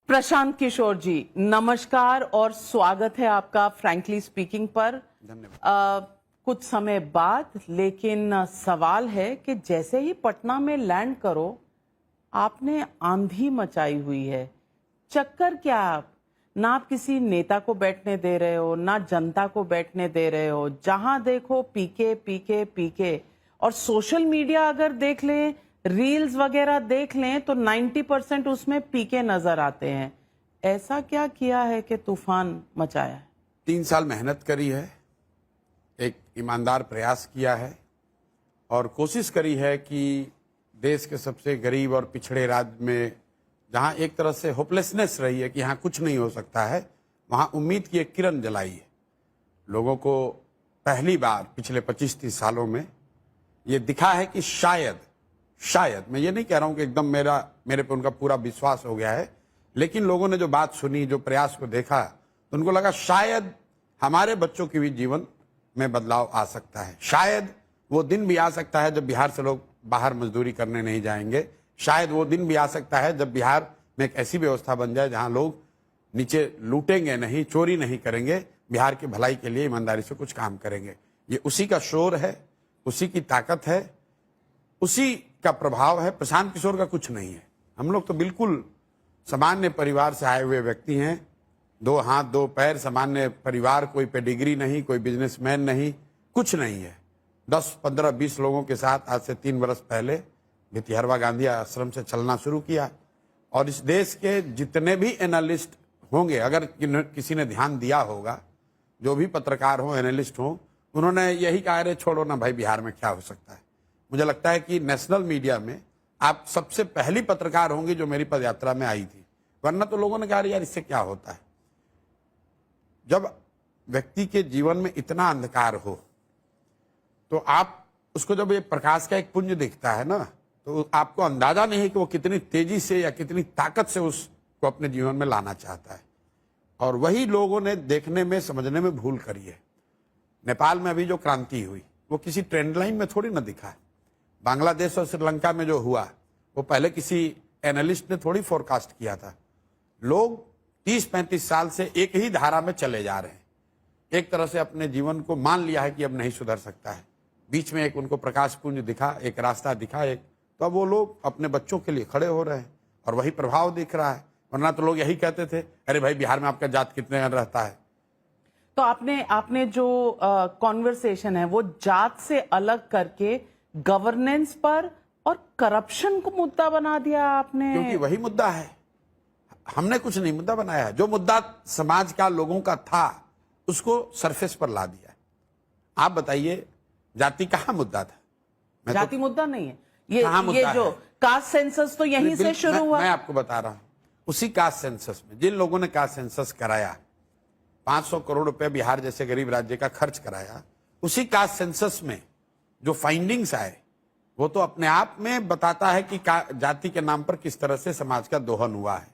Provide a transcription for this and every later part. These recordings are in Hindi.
प्रशांत किशोर जी, नमस्कार और स्वागत है आपका फ्रैंकली स्पीकिंग पर। धन्यवाद। कुछ समय बाद, लेकिन सवाल है कि जैसे ही पटना में लैंड करो, आपने आंधी मचाई हुई है। चक्कर क्या ना आप किसी नेता को बैठने दे रहे हो, ना जनता को बैठने दे रहे हो। जहां देखो पीके पीके पीके। और सोशल मीडिया अगर देख लें, रील्स वगैरह देख लें, तो 90% उसमें पीके नजर आते हैं। ऐसा क्या किया है कि तूफान मचाया है? 3 साल मेहनत करी है, एक ईमानदार प्रयास किया है और कोशिश करी है कि देश के सबसे गरीब और पिछड़े राज्य में, जहां एक तरह से होपलेसनेस रही है कि यहाँ कुछ नहीं हो सकता है, वहां उम्मीद की एक किरण जलाई है। लोगों को पहली बार पिछले 25-30 सालों में ये दिखा है कि शायद मैं ये नहीं कह रहा हूं कि एकदम मेरे पे उनका पूरा विश्वास हो गया है, लेकिन लोगों ने जो बात सुनी, जो प्रयास को देखा, तो उनको लगा शायद हमारे बच्चों के भी जीवन में बदलाव आ सकता है। शायद वो दिन भी आ सकता है जब बिहार से लोग बाहर मजदूरी करने नहीं जाएंगे। शायद वो दिन भी आ सकता है जब बिहार में एक ऐसी व्यवस्था बन जाए जहां लोग नीचे लूटेंगे नहीं, चोरी नहीं करेंगे, बिहार की भलाई के लिए ईमानदारी से कुछ काम करेंगे। ये उसी का शोर है, उसी की ताकत है, उसी का प्रभाव है। प्रशांत किशोर का कुछ नहीं है। हम लोग तो बिल्कुल सामान्य परिवार से आए हुए व्यक्ति हैं, 2 हाथ 2 पैर, सामान्य परिवार, कोई पेडिग्री नहीं, कोई बिजनेसमैन नहीं, कुछ नहीं है। 10, 15, 20 लोगों के साथ आज से 3 वर्ष पहले भितिहरवा गांधी आश्रम से चलना शुरू किया। और इस देश के जितने भी एनालिस्ट होंगे, अगर किसी ने ध्यान दिया होगा, जो भी पत्रकार हो, एनालिस्ट हो, उन्होंने यही कहा, अरे छोड़ो ना भाई, बिहार में क्या हो सकता है। मुझे लगता है कि नेशनल मीडिया में आप सबसे पहली पत्रकार होंगी जो मेरी पदयात्रा में आई थी, वरना तो लोगों ने कहा यार इससे क्या होता है। जब व्यक्ति के जीवन में इतना अंधकार हो, तो आप उसको, जब ये प्रकाश का एक पुंज दिखता है ना, तो आपको अंदाजा नहीं है कि वो कितनी तेजी से या कितनी ताकत से उसको अपने जीवन में लाना चाहता है। और वही लोगों ने देखने में, समझने में भूल करी है। नेपाल में अभी जो क्रांति हुई, वो किसी ट्रेंड लाइन में थोड़ी ना दिखा है। बांग्लादेश और श्रीलंका में जो हुआ, वो पहले किसी एनालिस्ट ने थोड़ी फोरकास्ट किया था। लोग 30-35 साल से एक ही धारा में चले जा रहे हैं, एक तरह से अपने जीवन को मान लिया है कि अब नहीं सुधर सकता है। बीच में एक उनको प्रकाश पुंज दिखा, एक रास्ता दिखा, तो अब वो लोग अपने बच्चों के लिए खड़े हो रहे हैं और वही प्रभाव दिख रहा है। वरना तो लोग यही कहते थे, अरे भाई बिहार में आपका जात कितने रहता है। तो आपने जो कॉन्वर्सेशन है वो जात से अलग करके गवर्नेंस पर और करप्शन को मुद्दा बना दिया आपने। क्योंकि वही मुद्दा है, हमने कुछ नहीं मुद्दा बनाया। जो मुद्दा समाज का, लोगों का था, उसको सरफेस पर ला दिया। आप बताइए, जाति कहाँ मुद्दा था? जाति मुद्दा नहीं है ये जो कास्ट सेंसस तो यहीं से शुरू हुआ। मैं आपको बता रहा हूं, उसी कास्ट सेंसस में जिन लोगों ने कास्ट सेंसस कराया, 500 करोड़ रुपए बिहार जैसे गरीब राज्य का खर्च कराया, उसी कास्ट सेंसस में जो फाइंडिंग्स आए, वो तो अपने आप में बताता है कि जाति के नाम पर किस तरह से समाज का दोहन हुआ है।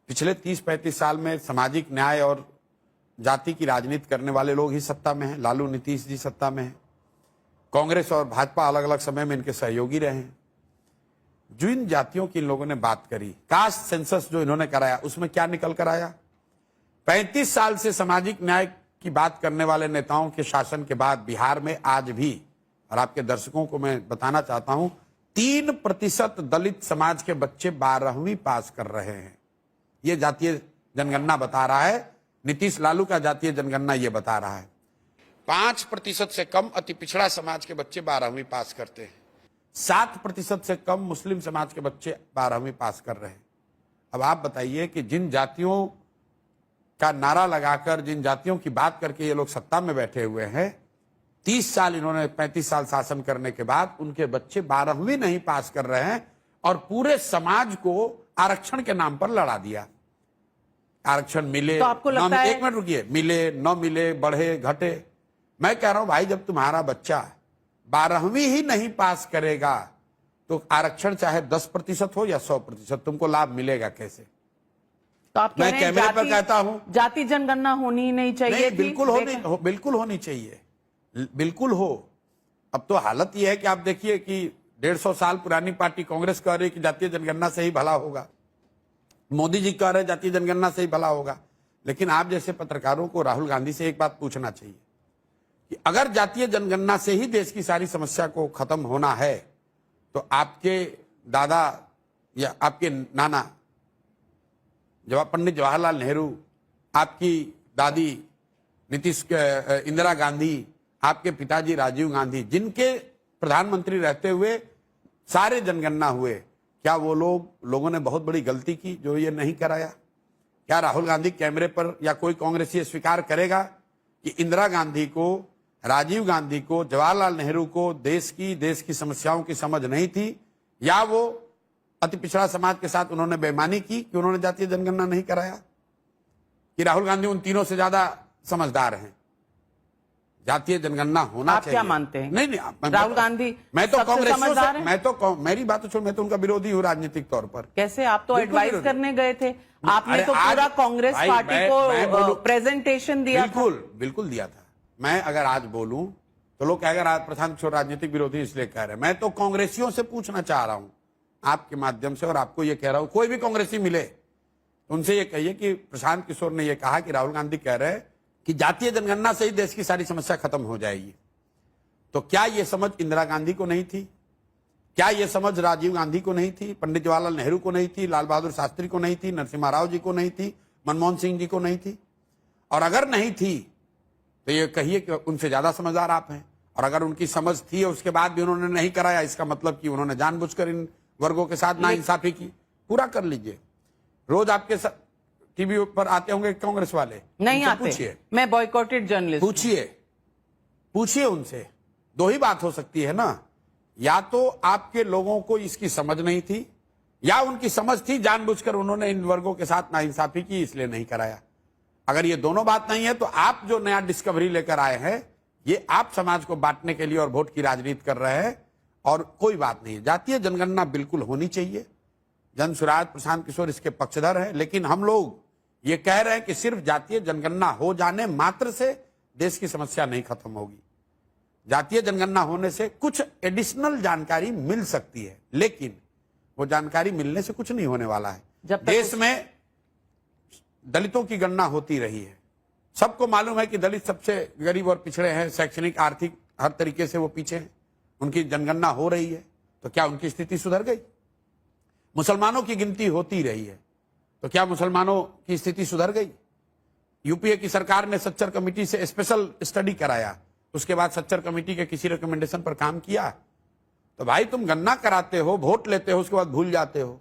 पिछले 30-35 साल में सामाजिक न्याय और जाति की राजनीति करने वाले लोग ही सत्ता में हैं। लालू, नीतीश जी सत्ता में हैं। कांग्रेस और भाजपा अलग अलग समय में इनके सहयोगी रहे हैं। जिन जातियों की इन लोगों ने बात करी, कास्ट सेंसस जो इन्होंने कराया, उसमें क्या निकल कर आया? 35 साल से सामाजिक न्याय की बात करने वाले नेताओं के शासन के बाद बिहार में आज भी, और आपके दर्शकों को मैं बताना चाहता हूं, 3% दलित समाज के बच्चे 12वीं पास कर रहे हैं। ये जातीय जनगणना बता रहा है। नीतीश लालू का जातीय जनगणना ये बता रहा है। 5% से कम अति पिछड़ा समाज के बच्चे 12वीं पास करते हैं। 7% से कम मुस्लिम समाज के बच्चे 12वीं पास कर रहे हैं। अब आप बताइए कि जिन जातियों का नारा लगाकर, जिन जातियों की बात करके ये लोग सत्ता में बैठे हुए हैं, 30 साल इन्होंने, 35 साल शासन करने के बाद उनके बच्चे 12वीं नहीं पास कर रहे हैं और पूरे समाज को आरक्षण के नाम पर लड़ा दिया। आरक्षण मिले, तो आपको लगता है... एक मिनट रुकिए, मिले न मिले, बढ़े घटे, मैं कह रहा हूं भाई, जब तुम्हारा बच्चा 12वीं ही नहीं पास करेगा तो आरक्षण चाहे 10% हो या 100%, तुमको लाभ मिलेगा कैसे? तो आप मैं कैमरे पर कहता हूं, जाति जनगणना होनी ही नहीं चाहिए। नहीं, बिल्कुल होनी चाहिए, बिल्कुल हो। अब तो हालत यह है कि आप देखिए कि 150 साल पुरानी पार्टी कांग्रेस कह रही है कि जातीय जनगणना से ही भला होगा। मोदी जी कह रहे जातीय जनगणना से ही भला होगा, लेकिन आप जैसे पत्रकारों को राहुल गांधी से एक बात पूछना चाहिए कि अगर जातीय जनगणना से ही देश की सारी समस्या को खत्म होना है तो आपके दादा या आपके नाना पंडित जवाहरलाल नेहरू, आपकी दादी इंदिरा गांधी, आपके पिताजी राजीव गांधी, जिनके प्रधानमंत्री रहते हुए सारे जनगणना हुए, क्या वो लोगों ने बहुत बड़ी गलती की जो ये नहीं कराया? क्या राहुल गांधी कैमरे पर या कोई कांग्रेसी ये स्वीकार करेगा कि इंदिरा गांधी को, राजीव गांधी को, जवाहरलाल नेहरू को देश की समस्याओं की समझ नहीं थी, या वो अति पिछड़ा समाज के साथ उन्होंने बेईमानी की कि उन्होंने जातीय जनगणना नहीं कराया? कि राहुल गांधी उन तीनों से ज्यादा समझदार हैं? जातीय जनगणना होना आप चाहिए। क्या मानते हैं? नहीं, राहुल गांधी मैं तो सबसे कांग्रेसियों समझदार से, हैं? मैं तो मेरी बात तो छोड़, मैं तो उनका विरोधी हूँ राजनीतिक तौर पर। कैसे? आप तो बिल्कुल एडवाइस विरोधी। करने गए थे, आपने अरे तो आज- पूरा कांग्रेस भाई, पार्टी मैं को बोलूं- प्रेजेंटेशन दिया था। बिल्कुल दिया था। मैं अगर आज बोलूं तो लोग कहेगा प्रशांत किशोर राजनीतिक विरोधी इसलिए कह रहे हैं। मैं तो कांग्रेसियों से पूछना चाह रहा हूं आपके माध्यम से, और आपको ये कह रहा हूं, कोई भी कांग्रेसी मिले उनसे ये कहिए कि प्रशांत किशोर ने ये कहा कि राहुल गांधी कह रहे हैं कि जातीय जनगणना से ही देश की सारी समस्या खत्म हो जाएगी। तो क्या ये समझ इंदिरा गांधी को नहीं थी? क्या ये समझ राजीव गांधी को नहीं थी? पंडित जवाहरलाल नेहरू को नहीं थी? लाल बहादुर शास्त्री को नहीं थी? नरसिम्हा राव जी को नहीं थी? मनमोहन सिंह जी को नहीं थी? और अगर नहीं थी तो ये कहिए कि उनसे ज्यादा समझदार आप हैं। और अगर उनकी समझ थी और उसके बाद भी उन्होंने नहीं कराया, इसका मतलब कि उन्होंने जानबूझकर इन वर्गों के साथ नाइंसाफी की। पूरा कर लीजिए। रोज आपके टीवी पर आते होंगे कांग्रेस वाले, नहीं उनसे आते। पूछिए, मैं बॉयकॉटेड जर्नलिस्ट हूं। पूछिए उनसे। दो ही बात हो सकती है ना, या तो आपके लोगों को इसकी समझ नहीं थी, या उनकी समझ थी, जानबूझकर उन्होंने इन वर्गों के साथ नाइंसाफी की इसलिए नहीं कराया। अगर ये दोनों बात नहीं है तो आप जो नया डिस्कवरी लेकर आए हैं, ये आप समाज को बांटने के लिए और वोट की राजनीति कर रहे हैं, और कोई बात नहीं है। जातीय जनगणना बिल्कुल होनी चाहिए। जन सुराज प्रशांत किशोर इसके पक्षधर है, लेकिन हम लोग ये कह रहे हैं कि सिर्फ जातीय जनगणना हो जाने मात्र से देश की समस्या नहीं खत्म होगी। जातीय जनगणना होने से कुछ एडिशनल जानकारी मिल सकती है, लेकिन वो जानकारी मिलने से कुछ नहीं होने वाला है। देश में दलितों की गणना होती रही है, सबको मालूम है कि दलित सबसे गरीब और पिछड़े हैं, शैक्षणिक, आर्थिक, हर तरीके से वो पीछे हैं। उनकी जनगणना हो रही है तो क्या उनकी स्थिति सुधर गई? मुसलमानों की गिनती होती रही है तो क्या मुसलमानों की स्थिति सुधर गई? यूपीए की सरकार ने सच्चर कमेटी से स्पेशल स्टडी कराया, उसके बाद सच्चर कमेटी के किसी रिकमेंडेशन पर काम किया? तो भाई तुम गणना कराते हो, वोट लेते हो, उसके बाद भूल जाते हो,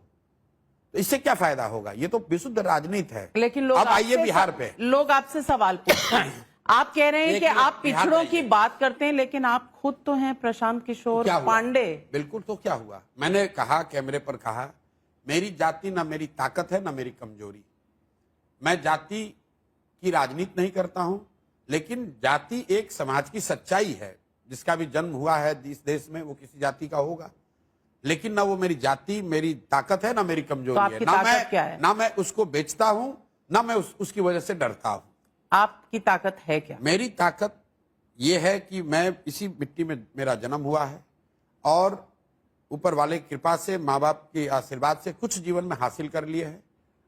तो इससे क्या फायदा होगा? ये तो विशुद्ध राजनीति है। लेकिन लोग अब आइए बिहार पे, लोग आपसे सवाल पूछते हैं। आप कह रहे हैं कि आप पिछड़ों की बात करते हैं, लेकिन आप खुद तो हैं प्रशांत किशोर पांडे। बिल्कुल, तो क्या हुआ? मैंने कहा, कैमरे पर कहा, मेरी जाति ना मेरी ताकत है ना मेरी कमजोरी। मैं जाति की राजनीति नहीं करता हूं, लेकिन जाति एक समाज की सच्चाई है। जिसका भी जन्म हुआ है इस देश में वो किसी जाति का होगा, लेकिन ना वो मेरी जाति मेरी ताकत है ना मेरी कमजोरी है। ना मैं उसको बेचता हूं, ना मैं उसकी वजह से डरता हूं। आपकी ताकत है क्या? मेरी ताकत यह है कि मैं इसी मिट्टी में मेरा जन्म हुआ है, और ऊपर वाले की कृपा से, माँ बाप के आशीर्वाद से कुछ जीवन में हासिल कर लिए हैं।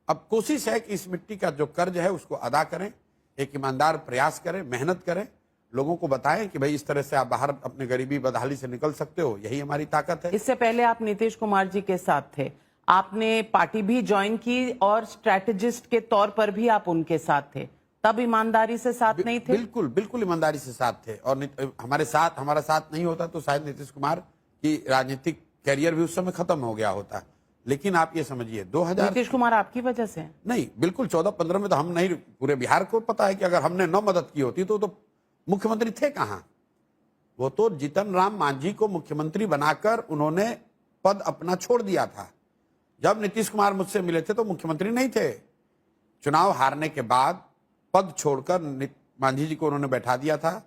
अब कोशिश है कि इस मिट्टी का जो कर्ज है उसको अदा करें, एक ईमानदार प्रयास करें, मेहनत करें, लोगों को बताएं कि भाई इस तरह से आप बाहर अपने गरीबी बदहाली से निकल सकते हो, यही हमारी ताकत है। इससे पहले आप नीतीश कुमार जी के साथ थे, आपने पार्टी भी ज्वाइन की और स्ट्रैटेजिस्ट के तौर पर भी आप उनके साथ थे, तब ईमानदारी से साथ नहीं थे? बिल्कुल ईमानदारी से साथ थे, और हमारा साथ नहीं होता तो शायद नीतीश कुमार की राजनीतिक कैरियर भी उस समय खत्म हो गया होता। लेकिन आप ये समझिए 2000 नीतीश कुमार आपकी वजह से नहीं, बिल्कुल 14-15 में तो हम नहीं, पूरे बिहार को पता है कि अगर हमने न मदद की होती तो मुख्यमंत्री थे कहां? वो तो जीतन राम मांझी को मुख्यमंत्री बनाकर उन्होंने पद अपना छोड़ दिया था। जब नीतीश कुमार मुझसे मिले थे तो मुख्यमंत्री नहीं थे। चुनाव हारने के बाद पद छोड़कर मांझी जी को उन्होंने बैठा दिया था।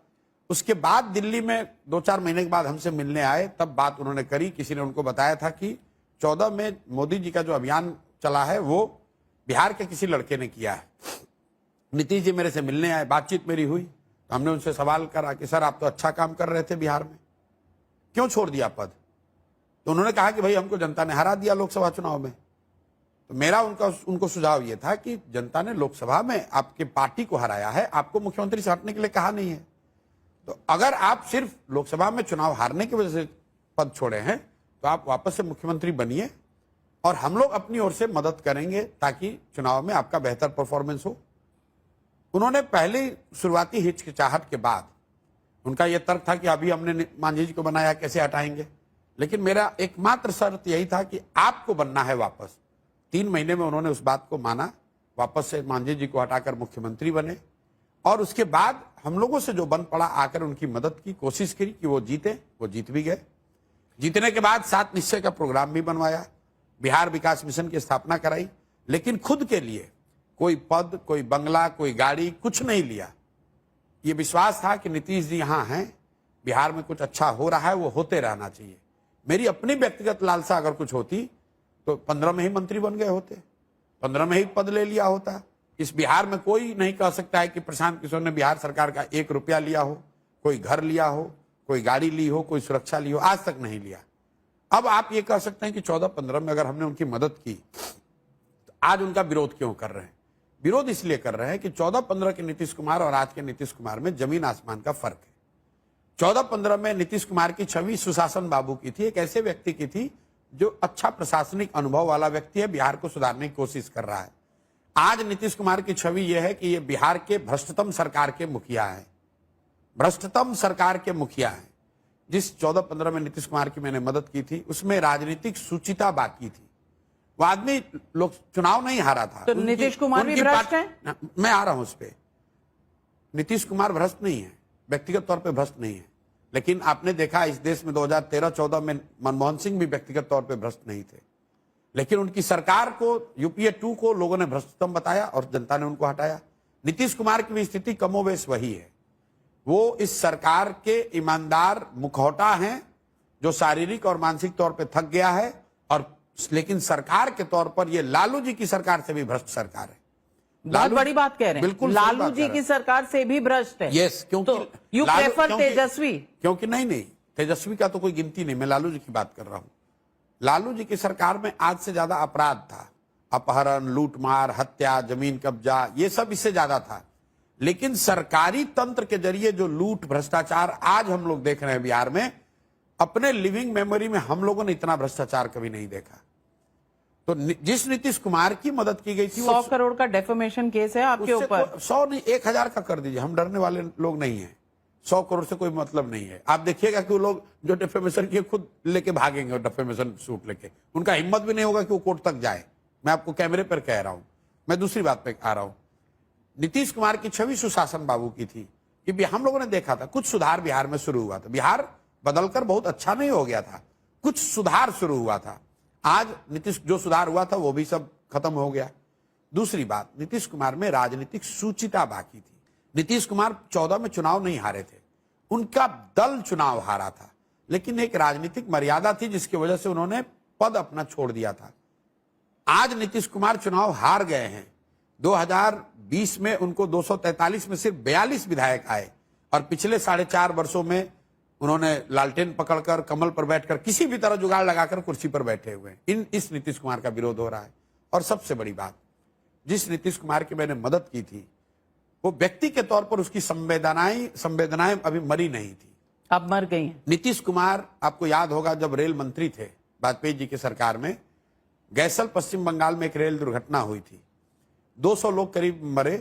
उसके बाद दिल्ली में 2-4 महीने के बाद हमसे मिलने आए, तब बात उन्होंने करी। किसी ने उनको बताया था कि 14 में मोदी जी का जो अभियान चला है वो बिहार के किसी लड़के ने किया है। नीतीश जी मेरे से मिलने आए, बातचीत मेरी हुई, तो हमने उनसे सवाल करा कि सर आप तो अच्छा काम कर रहे थे बिहार में, क्यों छोड़ दिया पद? तो उन्होंने कहा कि भाई हमको जनता ने हरा दिया लोकसभा चुनाव में, तो मेरा उनको सुझाव ये था कि जनता ने लोकसभा में आपके पार्टी को हराया है, आपको मुख्यमंत्री से हटने के लिए कहा नहीं है। तो अगर आप सिर्फ लोकसभा में चुनाव हारने की वजह से पद छोड़े हैं तो आप वापस से मुख्यमंत्री बनिए और हम लोग अपनी ओर से मदद करेंगे ताकि चुनाव में आपका बेहतर परफॉर्मेंस हो। उन्होंने पहली शुरुआती हिचकिचाहट के बाद उनका यह तर्क था कि अभी हमने मांझी जी को बनाया, कैसे हटाएंगे। लेकिन मेरा एकमात्र शर्त यही था कि आपको बनना है वापस। 3 महीने में उन्होंने उस बात को माना, वापस से मांझी जी को हटाकर मुख्यमंत्री बने और उसके बाद हम लोगों से जो बन पड़ा आकर उनकी मदद की कोशिश की कि वो जीते, वो जीत भी गए। जीतने के बाद 7 निश्चय का प्रोग्राम भी बनवाया, बिहार विकास मिशन की स्थापना कराई, लेकिन खुद के लिए कोई पद, कोई बंगला, कोई गाड़ी कुछ नहीं लिया। ये विश्वास था कि नीतीश जी यहाँ हैं, बिहार में कुछ अच्छा हो रहा है, वो होते रहना चाहिए। मेरी अपनी व्यक्तिगत लालसा अगर कुछ होती तो 15 में ही मंत्री बन गए होते, 15 में ही पद ले लिया होता। इस बिहार में कोई नहीं कह सकता है कि प्रशांत किशोर ने बिहार सरकार का 1 रुपया लिया हो, कोई घर लिया हो, कोई गाड़ी ली हो, कोई सुरक्षा ली हो, आज तक नहीं लिया। अब आप ये कह सकते हैं कि 14-15 में अगर हमने उनकी मदद की तो आज उनका विरोध क्यों कर रहे हैं? विरोध इसलिए कर रहे हैं कि 14-15 के नीतीश कुमार और आज के नीतीश कुमार में जमीन आसमान का फर्क है। 14-15 में नीतीश कुमार की छवि सुशासन बाबू की थी, एक ऐसे व्यक्ति की थी जो अच्छा प्रशासनिक अनुभव वाला व्यक्ति है, बिहार को सुधारने की कोशिश कर रहा है। आज नीतीश कुमार की छवि यह है कि ये बिहार के भ्रष्टतम सरकार के मुखिया हैं, भ्रष्टतम सरकार के मुखिया हैं। जिस 14-15 में नीतीश कुमार की मैंने मदद की थी उसमें राजनीतिक सुचिता बाकी थी। वो आदमी लोग चुनाव नहीं हारा था। तो नीतीश कुमार भी भ्रष्ट है? मैं आ रहा हूं उस पर। नीतीश कुमार भ्रष्ट नहीं है, व्यक्तिगत तौर पे भ्रष्ट नहीं है, लेकिन आपने देखा इस देश में 2013-14 में मनमोहन सिंह भी व्यक्तिगत तौर पे भ्रष्ट नहीं थे, लेकिन उनकी सरकार को, यूपीए 2 को लोगों ने भ्रष्टतम बताया और जनता ने उनको हटाया। नीतीश कुमार की भी स्थिति कमोबेश वही है। वो इस सरकार के ईमानदार मुखौटा हैं जो शारीरिक और मानसिक तौर पे थक गया है, और लेकिन सरकार के तौर पर ये लालू जी की सरकार से भी भ्रष्ट सरकार है। बहुत बड़ी बात कह रहे हैं। बिल्कुल लालू जी की सरकार से भी भ्रष्ट है। यस, क्योंकि तो यू प्रेफर तेजस्वी? क्योंकि नहीं, तेजस्वी का तो कोई गिनती नहीं, मैं लालू जी की बात कर रहा हूं। लालू जी की सरकार में आज से ज्यादा अपराध था, अपहरण, लूटमार, हत्या, जमीन कब्जा, ये सब इससे ज्यादा था। लेकिन सरकारी तंत्र के जरिए जो लूट, भ्रष्टाचार आज हम लोग देख रहे हैं बिहार में, अपने लिविंग मेमोरी में हम लोगों ने इतना भ्रष्टाचार कभी नहीं देखा। तो जिस नीतीश कुमार की मदद की गई थी 100 करोड़ का डेफेमेशन केस है आपके ऊपर। 100 नहीं, 1000 का कर दीजिए, हम डरने वाले लोग नहीं हैं। 100 करोड़ से कोई मतलब नहीं है। आप देखिएगा कि वो लोग जो डेफेमेशन किए खुद लेके भागेंगे, और डेफेमेशन सूट लेके उनका हिम्मत भी नहीं होगा कि वो कोर्ट तक जाए। मैं आपको कैमरे पर कह रहा हूं। मैं दूसरी बात पे आ रहा हूं। नीतीश कुमार की छवि सुशासन बाबू की थी कि हम लोगों ने देखा था कुछ सुधार बिहार में शुरू हुआ था। बिहार बदलकर बहुत अच्छा नहीं हो गया था, कुछ सुधार शुरू हुआ था। आज नीतीश जो सुधार हुआ था वो भी सब खत्म हो गया। दूसरी बात, नीतीश कुमार में राजनीतिक सूचिता बाकी थी। नीतीश कुमार 14 में चुनाव नहीं हारे थे, उनका दल चुनाव हारा था, लेकिन एक राजनीतिक मर्यादा थी जिसकी वजह से उन्होंने पद अपना छोड़ दिया था। आज नीतीश कुमार चुनाव हार गए हैं। 2020 में उनको 243 में सिर्फ 42 विधायक आए, और पिछले 4.5 वर्षों में उन्होंने लालटेन पकड़कर, कमल पर बैठकर, किसी भी तरह जुगाड़ लगाकर कुर्सी पर बैठे हुए हैं। इस नीतीश कुमार का विरोध हो रहा है। और सबसे बड़ी बात, जिस नीतीश कुमार की मैंने मदद की थी वो व्यक्ति के तौर पर उसकी संवेदनाएं अभी मरी नहीं थी, अब मर गई हैं। नीतीश कुमार, आपको याद होगा जब रेल मंत्री थे वाजपेयी जी की सरकार में, गैसल पश्चिम बंगाल में एक रेल दुर्घटना हुई थी, 200 लोग करीब मरे,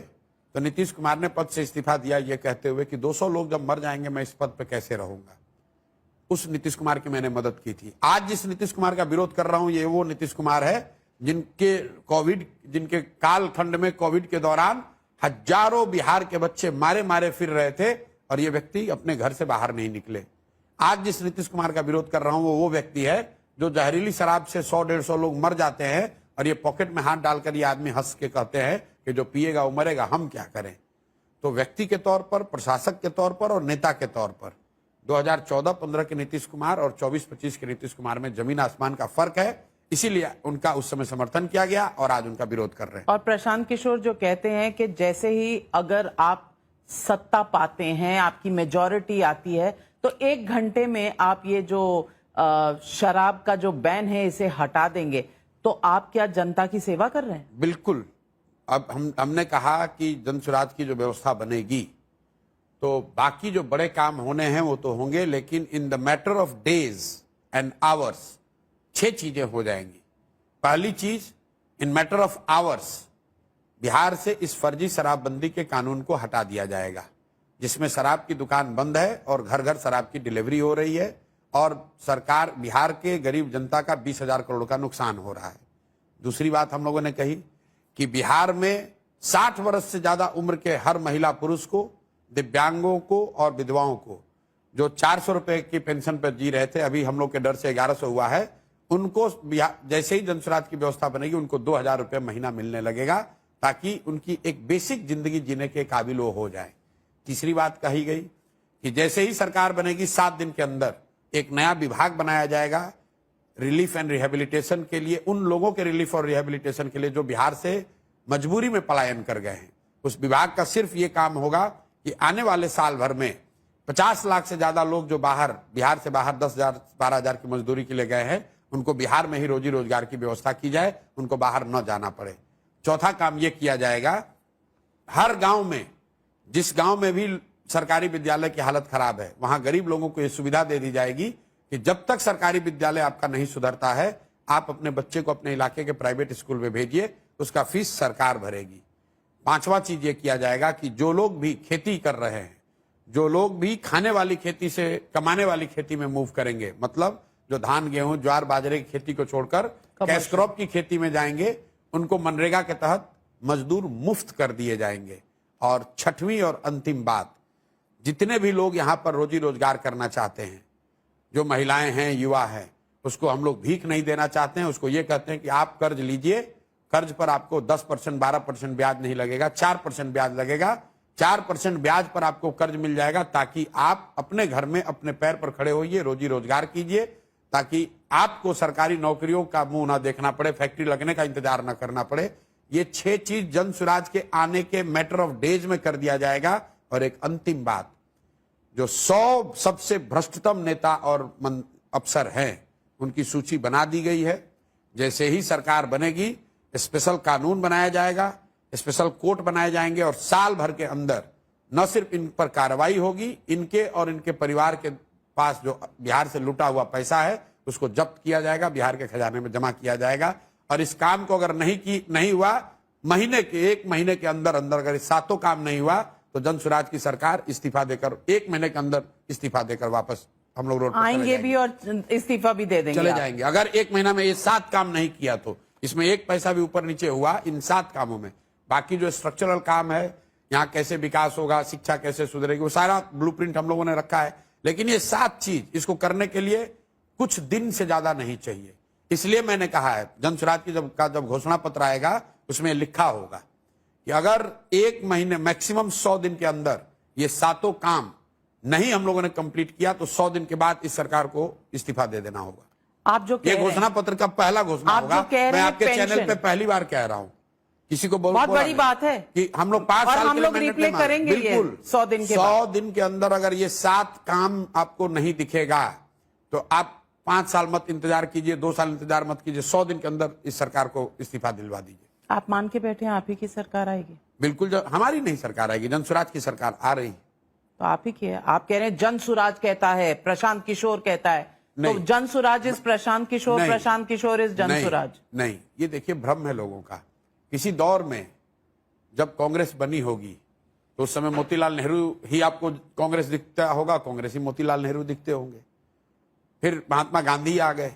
तो नीतीश कुमार ने पद से इस्तीफा दिया ये कहते हुए कि 200 लोग जब मर जाएंगे मैं इस पद पे कैसे रहूंगा। उस नीतीश कुमार की मैंने मदद की थी। आज जिस नीतीश कुमार का विरोध कर रहा हूं ये वो नीतीश कुमार है जिनके कालखंड में कोविड के दौरान हजारों बिहार के बच्चे मारे फिर रहे थे और ये व्यक्ति अपने घर से बाहर नहीं निकले। आज जिस नीतीश कुमार का विरोध कर रहा हूं वो व्यक्ति है जो जहरीली शराब से 100-150 लोग मर जाते हैं और ये पॉकेट में हाथ डालकर ये आदमी हंस के कहते हैं कि जो पिएगा वो मरेगा, हम क्या करें। तो व्यक्ति के तौर पर, प्रशासक के तौर पर और नेता के तौर पर 2014-15 के नीतीश कुमार और 24-25 के नीतीश कुमार में जमीन आसमान का फर्क है। इसीलिए उनका उस समय समर्थन किया गया और आज उनका विरोध कर रहे हैं। और प्रशांत किशोर जो कहते हैं कि जैसे ही अगर आप सत्ता पाते हैं, आपकी मेजॉरिटी आती है, तो 1 घंटे में आप ये जो शराब का जो बैन है इसे हटा देंगे। तो आप क्या जनता की सेवा कर रहे हैं? बिल्कुल। अब हमने कहा कि जन सुराज की जो व्यवस्था बनेगी तो बाकी जो बड़े काम होने हैं वो तो होंगे, लेकिन in the matter of days and hours 6 चीजें हो जाएंगी। पहली चीज, इन मैटर ऑफ आवर्स बिहार से इस फर्जी शराबबंदी के कानून को हटा दिया जाएगा, जिसमें शराब की दुकान बंद है और घर घर शराब की डिलीवरी हो रही है और सरकार बिहार के गरीब जनता का 20,000 करोड़ का नुकसान हो रहा है। दूसरी बात हम लोगों ने कही कि बिहार में 60 वर्ष से ज्यादा उम्र के हर महिला पुरुष को, दिव्यांगों को और विधवाओं को जो 400 रुपए की पेंशन पर जी रहे थे, अभी हम लोग के डर से 1100 हुआ है, उनको जैसे ही जनसुराज की व्यवस्था बनेगी उनको 2,000 रुपये महीना मिलने लगेगा, ताकि उनकी एक बेसिक जिंदगी जीने के काबिल वो हो जाए। तीसरी बात कही गई कि जैसे ही सरकार बनेगी 7 दिन के अंदर एक नया विभाग बनाया जाएगा रिलीफ एंड रिहेबिलिटेशन के लिए, उन लोगों के रिलीफ और रिहेबिलिटेशन के लिए जो बिहार से मजबूरी में पलायन कर गए हैं। उस विभाग का सिर्फ ये काम होगा कि आने वाले साल भर में 50 लाख से ज्यादा लोग जो बिहार से बाहर 10,000 12,000 की मजदूरी के लिए गए हैं, उनको बिहार में ही रोजी रोजगार की व्यवस्था की जाए, उनको बाहर न जाना पड़े। चौथा काम यह किया जाएगा, हर गांव में, जिस गांव में भी सरकारी विद्यालय की हालत खराब है, वहां गरीब लोगों को यह सुविधा दे दी जाएगी कि जब तक सरकारी विद्यालय आपका नहीं सुधरता है, आप अपने बच्चे को अपने इलाके के प्राइवेट स्कूल में भेजिए, उसका फीस सरकार भरेगी। पांचवा चीज ये किया जाएगा कि जो लोग भी खेती कर रहे हैं, जो लोग भी खाने वाली खेती से कमाने वाली खेती में मूव करेंगे, मतलब जो धान गेहूं ज्वार बाजरे की खेती को छोड़कर कैश क्रॉप की खेती में जाएंगे, उनको मनरेगा के तहत मजदूर मुफ्त कर दिए जाएंगे। और छठवीं और अंतिम बात, जितने भी लोग यहाँ पर रोजी रोजगार करना चाहते हैं, जो महिलाएं हैं, युवा हैं, उसको हम लोग भीख नहीं देना चाहते हैं। उसको ये कहते हैं कि आप कर्ज लीजिए, कर्ज पर आपको 10% 12% ब्याज नहीं लगेगा, 4% ब्याज लगेगा। 4% ब्याज पर आपको कर्ज मिल जाएगा, ताकि आप अपने घर में अपने पैर पर खड़े होइए, रोजी रोजगार कीजिए, ताकि आपको सरकारी नौकरियों का मुंह ना देखना पड़े, फैक्ट्री लगने का इंतजार ना करना पड़े। ये 6 चीज जन सुराज के आने के मैटर ऑफ डेज में कर दिया जाएगा। और एक अंतिम बात, जो 100 सबसे भ्रष्टतम नेता और अफसर हैं, उनकी सूची बना दी गई है। जैसे ही सरकार बनेगी स्पेशल कानून बनाया जाएगा, स्पेशल कोर्ट बनाए जाएंगे और साल भर के अंदर न सिर्फ इन पर कार्रवाई होगी, इनके और इनके परिवार के पास जो बिहार से लूटा हुआ पैसा है उसको जब्त किया जाएगा, बिहार के खजाने में जमा किया जाएगा। और इस काम को अगर नहीं हुआ, एक महीने के अंदर अगर 7 काम नहीं हुआ, तो जन सुराज की सरकार इस्तीफा देकर 1 महीने के अंदर इस्तीफा देकर वापस हम लोग रोड पर आएंगे भी और इस्तीफा भी दे देंगे, चले जाएंगे। अगर 1 महीना में ये 7 काम नहीं किया तो इसमें 1 पैसा भी ऊपर नीचे हुआ इन 7 कामों में, बाकी जो स्ट्रक्चरल काम है, यहाँ कैसे विकास होगा, शिक्षा कैसे सुधरेगी, वो सारा ब्लूप्रिंट हम लोगों ने रखा है। लेकिन ये 7 चीज, इसको करने के लिए कुछ दिन से ज्यादा नहीं चाहिए। इसलिए मैंने कहा है, जन सुराज की जब घोषणा पत्र आएगा उसमें लिखा होगा कि अगर 1 महीने मैक्सिमम 100 दिन के अंदर ये 7 काम नहीं हम लोगों ने कंप्लीट किया, तो 100 दिन के बाद इस सरकार को इस्तीफा दे देना होगा। आप जो ये घोषणा पत्र का पहला घोषणा होगा। मैं आपके चैनल पे पहली बार कह रहा हूं, किसी को बहुत बड़ी बात है कि हम लोग 5 साल हम लोग रिप्ले करेंगे। बिल्कुल 100 दिन के 100 दिन के अंदर अगर ये 7 काम आपको नहीं दिखेगा, तो आप 5 साल मत इंतजार कीजिए, 2 साल इंतजार मत कीजिए, 100 दिन के अंदर इस सरकार को इस्तीफा दिलवा दीजिए। आप मान के बैठे हैं आप ही की सरकार आएगी? बिल्कुल, हमारी नहीं सरकार आएगी, जन सुराज की सरकार आ रही। तो आप ही की है। आप कह रहे हैं जन सुराज कहता है, प्रशांत किशोर कहता है, तो जन सुराज इज प्रशांत किशोर, प्रशांत किशोर इज जन सुराज? नहीं, ये देखिए भ्रम है लोगों का। किसी दौर में जब कांग्रेस बनी होगी तो उस समय मोतीलाल नेहरू ही आपको कांग्रेस दिखता होगा, कांग्रेस ही मोतीलाल नेहरू दिखते होंगे। फिर महात्मा गांधी आ गए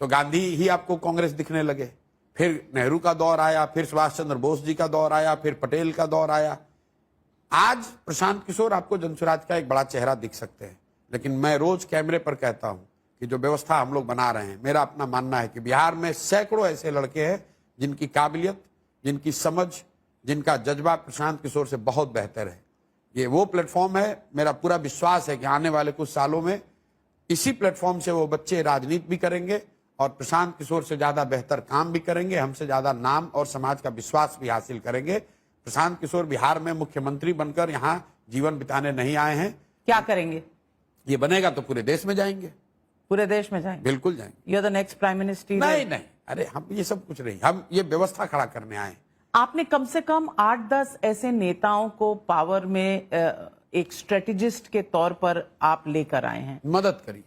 तो गांधी ही आपको कांग्रेस दिखने लगे। फिर नेहरू का दौर आया, फिर सुभाष चंद्र बोस जी का दौर आया, फिर पटेल का दौर आया। आज प्रशांत किशोर आपको जनसुराज का एक बड़ा चेहरा दिख सकते हैं, लेकिन मैं रोज कैमरे पर कहता हूं कि जो व्यवस्था हम लोग बना रहे हैं, मेरा अपना मानना है कि बिहार में सैकड़ों ऐसे लड़के हैं जिनकी काबिलियत, जिनकी समझ, जिनका जज्बा प्रशांत किशोर से बहुत बेहतर है। ये वो प्लेटफॉर्म है, मेरा पूरा विश्वास है कि आने वाले कुछ सालों में इसी प्लेटफॉर्म से वो बच्चे राजनीति भी करेंगे और प्रशांत किशोर से ज्यादा बेहतर काम भी करेंगे, हमसे ज्यादा नाम और समाज का विश्वास भी हासिल करेंगे। प्रशांत किशोर बिहार में मुख्यमंत्री बनकर यहाँ जीवन बिताने नहीं आए हैं। क्या करेंगे? ये बनेगा तो पूरे देश में जाएंगे। पूरे देश में जाएंगे? बिल्कुल जाएंगे। You are the next prime minister? नहीं नहीं, अरे हम ये सब कुछ नहीं, हम ये व्यवस्था खड़ा करने आए। आपने कम से कम 8-10 ऐसे नेताओं को पावर में एक स्ट्रेटेजिस्ट के तौर पर आप लेकर आए हैं। मदद करिए,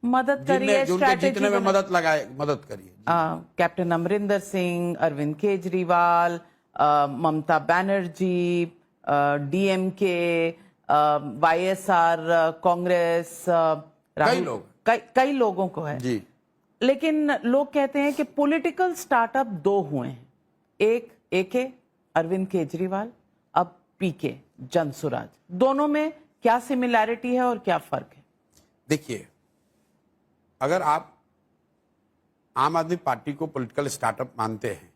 मदद करिए, उनके स्ट्रेटेजी जीतने में मदद करिए। Captain Amarinder Singh, Arvind Kejriwal, Mamata Banerjee, DMK, YSR, Congress, कई लोगों को है जी। लेकिन लोग कहते हैं कि पॉलिटिकल स्टार्टअप दो हुए हैं, एक एके अरविंद केजरीवाल, अब पीके जनसुराज। दोनों में क्या सिमिलैरिटी है और क्या फर्क है? देखिए, अगर आप आम आदमी पार्टी को पॉलिटिकल स्टार्टअप मानते हैं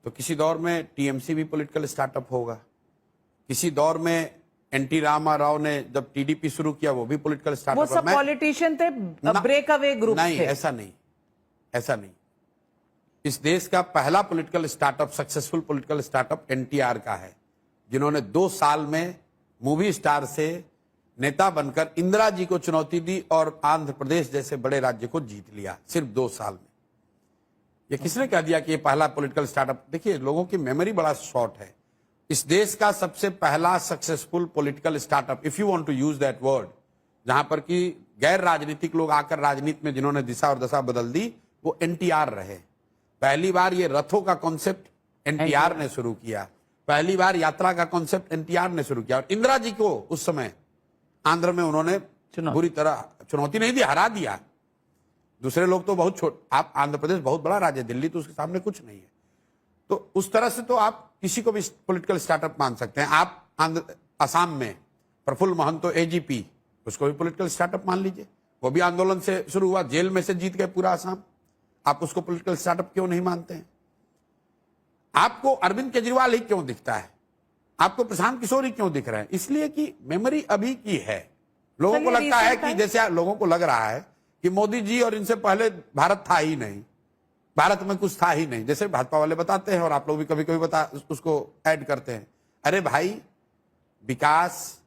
तो किसी दौर में टीएमसी भी पॉलिटिकल स्टार्टअप होगा, किसी दौर में एनटी रामाराव ने जब टीडीपी शुरू किया वो भी पॉलिटिकल स्टार्टअप। वो सब पॉलिटिशियन थे, ब्रेक अवे ग्रुप नहीं, थे। ऐसा नहीं। इस देश का पहला political startup, successful political startup NTR का है, जिन्होंने 2 साल में मूवी स्टार से नेता बनकर इंदिरा जी को चुनौती दी और आंध्र प्रदेश जैसे बड़े राज्य को जीत लिया सिर्फ 2 साल में। ये किसने कह दिया कि ये पहला पॉलिटिकल स्टार्टअप? देखिए, लोगों की मेमोरी बड़ा शॉर्ट है। इस देश का सबसे पहला successful political startup, if you want to use that word, जहां पर कि गैर राजनीतिक लोग आकर राजनीति में जिन्होंने दिशा और दशा बदल दी, वो एनटीआर रहे। पहली बार ये रथों का कॉन्सेप्ट एनटीआर ने शुरू किया, पहली बार यात्रा का कॉन्सेप्ट एनटीआर ने शुरू किया। और इंदिरा जी को उस समय आंध्र में उन्होंने बुरी तरह चुनौती नहीं दी, हरा दिया। दूसरे लोग तो बहुत आप आंध्र प्रदेश बहुत बड़ा राज्य, दिल्ली तो उसके सामने कुछ नहीं है। तो उस तरह से तो आप किसी को भी पॉलिटिकल स्टार्टअप मान सकते हैं। आप असम में प्रफुल्ल महंतो एजीपी, उसको भी पॉलिटिकल स्टार्टअप मान लीजिए। वो भी आंदोलन से शुरू हुआ, जेल में से जीत गए पूरा असम। आप उसको पॉलिटिकल स्टार्टअप क्यों नहीं मानते हैं? आपको अरविंद केजरीवाल ही क्यों दिखता है? आपको प्रशांत किशोर ही क्यों दिख रहे हैं? इसलिए कि मेमोरी अभी की है। लोगों को लगता है कि जैसे लोगों को लग रहा है कि मोदी जी और इनसे पहले भारत था ही नहीं, भारत में कुछ था ही नहीं, जैसे भाजपा वाले बताते हैं और आप लोग भी कभी कभी उसको ऐड करते हैं। अरे भाई, विकास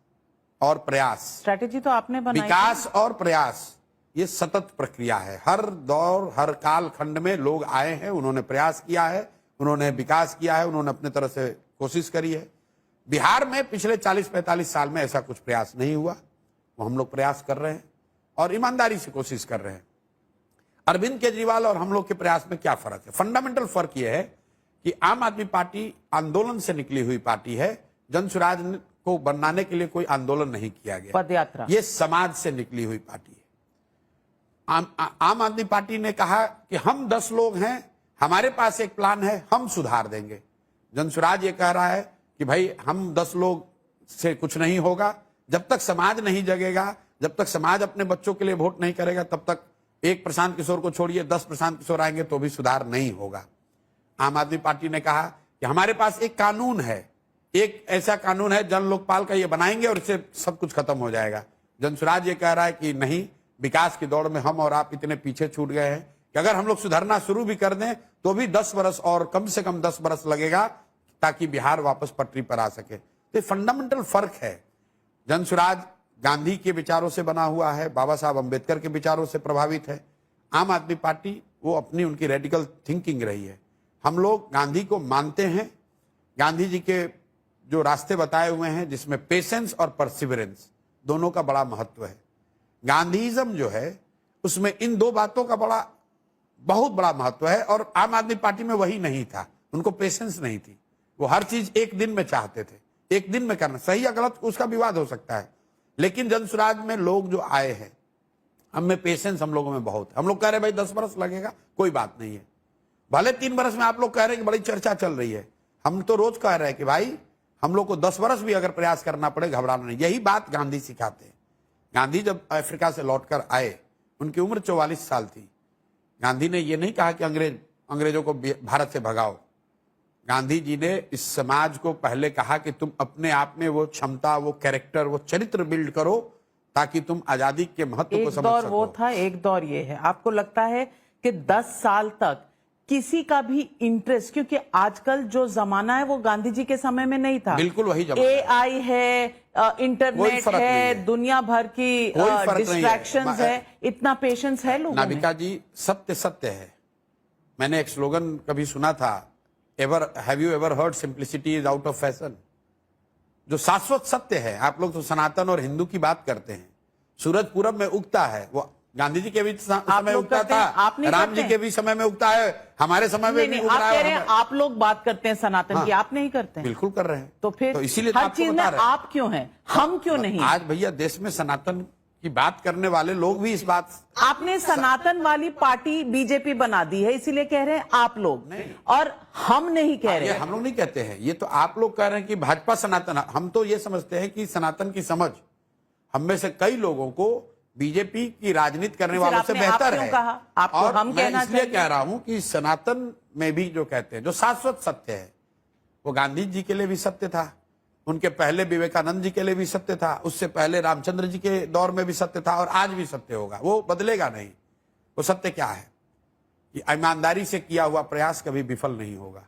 और प्रयास, स्ट्रैटेजी तो आपने बनाई। विकास और प्रयास ये सतत प्रक्रिया है। हर दौर, हर काल खंड में लोग आए हैं, उन्होंने प्रयास किया है, उन्होंने विकास किया है, उन्होंने अपने तरह से कोशिश करी है। बिहार में पिछले 40-45 साल में ऐसा कुछ प्रयास नहीं हुआ, वो हम लोग प्रयास कर रहे हैं और ईमानदारी से कोशिश कर रहे हैं। अरविंद केजरीवाल और हम लोग के प्रयास में क्या फर्क है? फंडामेंटल फर्क यह है कि आम आदमी पार्टी आंदोलन से निकली हुई पार्टी है। जनसुराज को बनाने के लिए कोई आंदोलन नहीं किया गया, पदयात्रा, ये समाज से निकली हुई पार्टी है। आम आदमी पार्टी ने कहा कि हम 10 लोग हैं, हमारे पास एक प्लान है, हम सुधार देंगे। जनसुराज ये कह रहा है कि भाई हम 10 लोग से कुछ नहीं होगा। जब तक समाज नहीं जगेगा, जब तक समाज अपने बच्चों के लिए वोट नहीं करेगा, तब तक एक प्रशांत किशोर को छोड़िए 10 प्रशांत किशोर आएंगे तो भी सुधार नहीं होगा। आम आदमी पार्टी ने कहा कि हमारे पास एक कानून है, एक ऐसा कानून है जन लोकपाल का, ये बनाएंगे और इससे सब कुछ खत्म हो जाएगा। जनसुराज ये कह रहा है कि नहीं, विकास की दौड़ में हम और आप इतने पीछे छूट गए हैं कि अगर हम लोग सुधरना शुरू भी कर दें तो भी 10 बरस और कम से कम 10 बरस लगेगा ताकि बिहार वापस पटरी पर आ सके। तो फंडामेंटल फर्क है। जनसुराज गांधी के विचारों से बना हुआ है, बाबा साहब अंबेडकर के विचारों से प्रभावित है। आम आदमी पार्टी वो अपनी उनकी रेडिकल थिंकिंग रही है। हम लोग गांधी को मानते हैं, गांधी जी के जो रास्ते बताए हुए हैं जिसमें पेशेंस और परसिवरेंस दोनों का बड़ा महत्व है। गांधीइज्म जो है उसमें इन 2 बातों का बहुत बड़ा महत्व है और आम आदमी पार्टी में वही नहीं था। उनको पेशेंस नहीं थी, वो हर चीज एक दिन में चाहते थे, एक दिन में करना। सही या गलत उसका विवाद हो सकता है, लेकिन जनसुराज में लोग जो आए हैं, हम में पेशेंस हम लोगों में बहुत है। हम लोग कह रहे हैं भाई 10 बरस लगेगा, कोई बात नहीं है। भले 3 बरस में आप लोग कह रहे हैं कि बड़ी चर्चा चल रही है, हम तो रोज कह रहे हैं कि भाई हम लोग को 10 बरस भी अगर प्रयास करना पड़े, घबराना नहीं। यही बात गांधी सिखाते हैं। गांधी जब अफ्रीका से लौटकर आए, उनकी उम्र 44 साल थी। गांधी ने यह नहीं कहा कि अंग्रेजों को भारत से भगाओ। गांधी जी ने इस समाज को पहले कहा कि तुम अपने आप में वो क्षमता, वो कैरेक्टर, वो चरित्र बिल्ड करो ताकि तुम आजादी के महत्व को समझ सको। एक दौर वो था, एक दौर ये है। आपको लगता है कि 10 साल तक किसी का भी इंटरेस्ट, क्योंकि आजकल जो जमाना है वो गांधी जी के समय में नहीं था। बिल्कुल वही जमाना है। AI है, कोई इंटरनेट फर्क नहीं है, है। दुनिया भर की कोई फर्क नहीं है। डिस्ट्रैक्शंस है, इतना पेशेंस है लोगों में। नाविका जी, सत्य सत्य है। मैंने एक स्लोगन कभी सुना था, have you ever heard simplicity is out of fashion. जो शाश्वत सत्य है, आप लोग तो सनातन और हिंदू की बात करते हैं। सूरज पूरब में उगता है, वो गांधी जी के भी समय लोग उगता करते हैं, आप था, नहीं राम करते जी हैं। के भी समय में उगता है, हमारे समय में भी उग आप रहा कह है। रहे हैं आप लोग बात करते हैं सनातन की, हाँ। आप नहीं करते हैं। बिल्कुल कर रहे हैं। तो फिर तो इसीलिए तो हर आपको चीज में बता रहे हैं। आप क्यों हैं, हम क्यों नहीं? आज भैया देश में सनातन की बात करने वाले लोग भी इस बात, आपने सनातन वाली पार्टी बीजेपी बना दी है, इसीलिए कह रहे हैं आप लोग, नहीं। और हम नहीं कह ये रहे। हम लोग नहीं कहते हैं, ये तो आप लोग कह रहे हैं कि भाजपा सनातन। हम तो ये समझते हैं कि सनातन की समझ हम में से कई लोगों को बीजेपी की राजनीति करने फिर वालों से आपने आप बेहतर क्यों है। कहा? आपको और हम मैं कहना इसलिए चाहिए। कह रहा हूं कि सनातन में भी जो कहते हैं, जो शाश्वत सत्य है, वो गांधी जी के लिए भी सत्य था, उनके पहले विवेकानंद जी के लिए भी सत्य था, उससे पहले रामचंद्र जी के दौर में भी सत्य था, और आज भी सत्य होगा, वो बदलेगा नहीं। वो सत्य क्या है कि ईमानदारी से किया हुआ प्रयास कभी विफल नहीं होगा।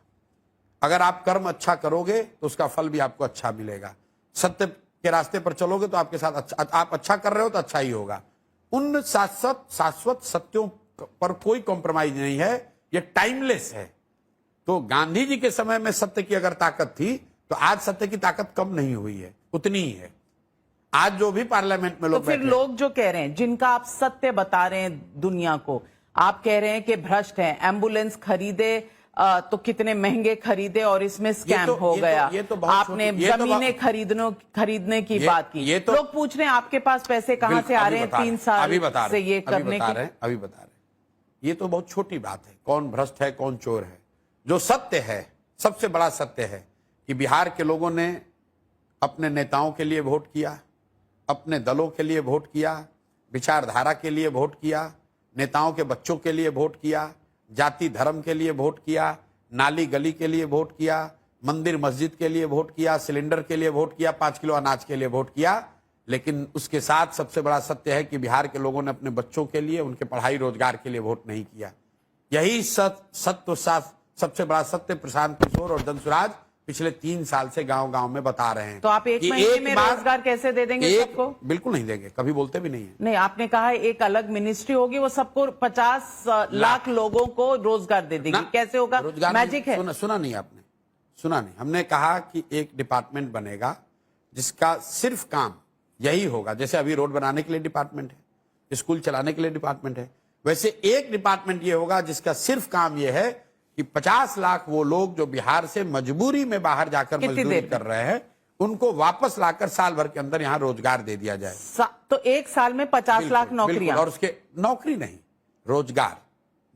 अगर आप कर्म अच्छा करोगे तो उसका फल भी आपको अच्छा मिलेगा। सत्य के रास्ते पर चलोगे तो आपके साथ अच्छा, आप अच्छा कर रहे हो तो अच्छा ही होगा। उन शाश्वत सत्यों पर कोई कॉम्प्रोमाइज नहीं है, ये टाइमलेस है। तो गांधी जी के समय में सत्य की अगर ताकत थी तो आज सत्य की ताकत कम नहीं हुई है, उतनी ही है। आज जो भी पार्लियामेंट में तो लोग फिर बैठे लोग जो कह रहे हैं, जिनका आप सत्य बता रहे हैं दुनिया को, आप कह रहे हैं कि भ्रष्ट है, एम्बुलेंस खरीदे तो कितने महंगे खरीदे और इसमें स्कैम हो गया। आपने जमीनें खरीदने की बात की। लोग पूछ रहे हैं आपके पास पैसे कहां से आ रहे हैं 3 साल से ये करने की। अभी बता रहे हैं। ये तो बहुत छोटी बात है, कौन भ्रष्ट है कौन चोर है। जो सत्य है, सबसे बड़ा सत्य है कि बिहार के लोगों ने अपने नेताओं के लिए वोट किया, अपने दलों के लिए वोट किया, विचारधारा के लिए वोट किया, नेताओं के बच्चों के लिए वोट किया, जाति धर्म के लिए वोट किया, नाली गली के लिए वोट किया, मंदिर मस्जिद के लिए वोट किया, सिलेंडर के लिए वोट किया, 5 किलो अनाज के लिए वोट किया। लेकिन उसके साथ सबसे बड़ा सत्य है कि बिहार के लोगों ने अपने बच्चों के लिए, उनके पढ़ाई रोजगार के लिए वोट नहीं किया। यही सत्य सबसे बड़ा सत्य प्रशांत किशोर और धनसुराज पिछले 3 साल से गांव गांव में बता रहे हैं। तो आप एक महीने में रोजगार कैसे दे देंगे सबको? बिल्कुल नहीं देंगे, कभी बोलते भी नहीं है। नहीं, आपने कहा है एक अलग मिनिस्ट्री होगी, वो सबको 50 लाख लोगों को रोजगार दे देगी। कैसे होगा? मैजिक है? सुना नहीं आपने, सुना नहीं। हमने कहा कि एक डिपार्टमेंट बनेगा जिसका सिर्फ काम यही होगा। जैसे अभी रोड बनाने के लिए डिपार्टमेंट है, स्कूल चलाने के लिए डिपार्टमेंट है, वैसे एक डिपार्टमेंट ये होगा जिसका सिर्फ काम ये है कि 50 लाख वो लोग जो बिहार से मजबूरी में बाहर जाकर मजदूरी कर रहे हैं, उनको वापस लाकर साल भर के अंदर यहाँ रोजगार दे दिया जाए। तो एक साल में 50 लाख नौकरियां, और उसके नौकरी नहीं, रोजगार,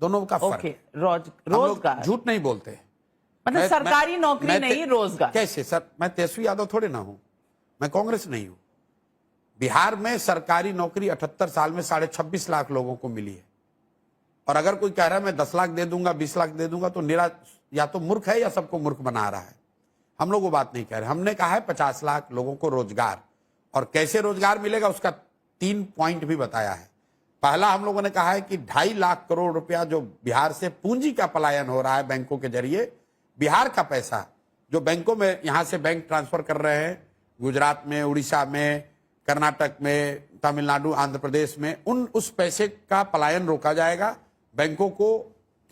दोनों का फर्क है। रोजगार, झूठ नहीं बोलते, मतलब सरकारी नौकरी नहीं, रोजगार। कैसे सर? मैं तेजस्वी यादव थोड़े ना हूं, मैं कांग्रेस नहीं हूं। बिहार में सरकारी नौकरी 78 साल में 26.5 लाख लोगों को मिली है। और अगर कोई कह रहा है मैं 10 लाख दे दूंगा, 20 लाख दे दूंगा, तो निरा या तो मूर्ख है या सबको मूर्ख बना रहा है। हम लोग वो बात नहीं कह रहे। हमने कहा है 50 लाख लोगों को रोजगार, और कैसे रोजगार मिलेगा उसका 3 पॉइंट भी बताया है। पहला, हम लोगों ने कहा है कि 2.5 लाख करोड़ रुपया जो बिहार से पूंजी का पलायन हो रहा है बैंकों के जरिए, बिहार का पैसा जो बैंकों में यहां से बैंक ट्रांसफर कर रहे हैं, गुजरात में, उड़ीसा में, कर्नाटक में, तमिलनाडु, आंध्र प्रदेश में, उस पैसे का पलायन रोका जाएगा। बैंकों को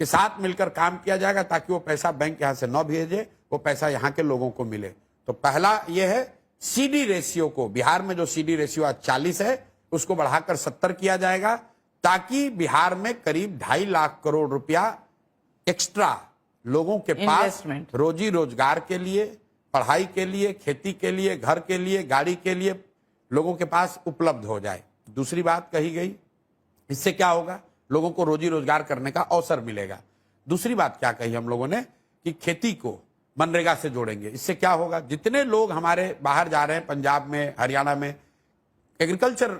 के साथ मिलकर काम किया जाएगा ताकि वो पैसा बैंक यहां से न भेजे, वो पैसा यहां के लोगों को मिले। तो पहला ये है सीडी रेशियो को, बिहार में जो सीडी रेशियो आज 40 है उसको बढ़ाकर 70 किया जाएगा, ताकि बिहार में करीब 2.5 लाख करोड़ रुपया एक्स्ट्रा लोगों के पास रोजी रोजगार के लिए, पढ़ाई के लिए, खेती के लिए, घर के लिए, गाड़ी के लिए लोगों के पास उपलब्ध हो जाए। दूसरी बात कही गई, इससे क्या होगा? लोगों को रोजी रोजगार करने का अवसर मिलेगा। दूसरी बात क्या कही हम लोगों ने कि खेती को मनरेगा से जोड़ेंगे। इससे क्या होगा? जितने लोग हमारे बाहर जा रहे हैं, पंजाब में, हरियाणा में, एग्रीकल्चर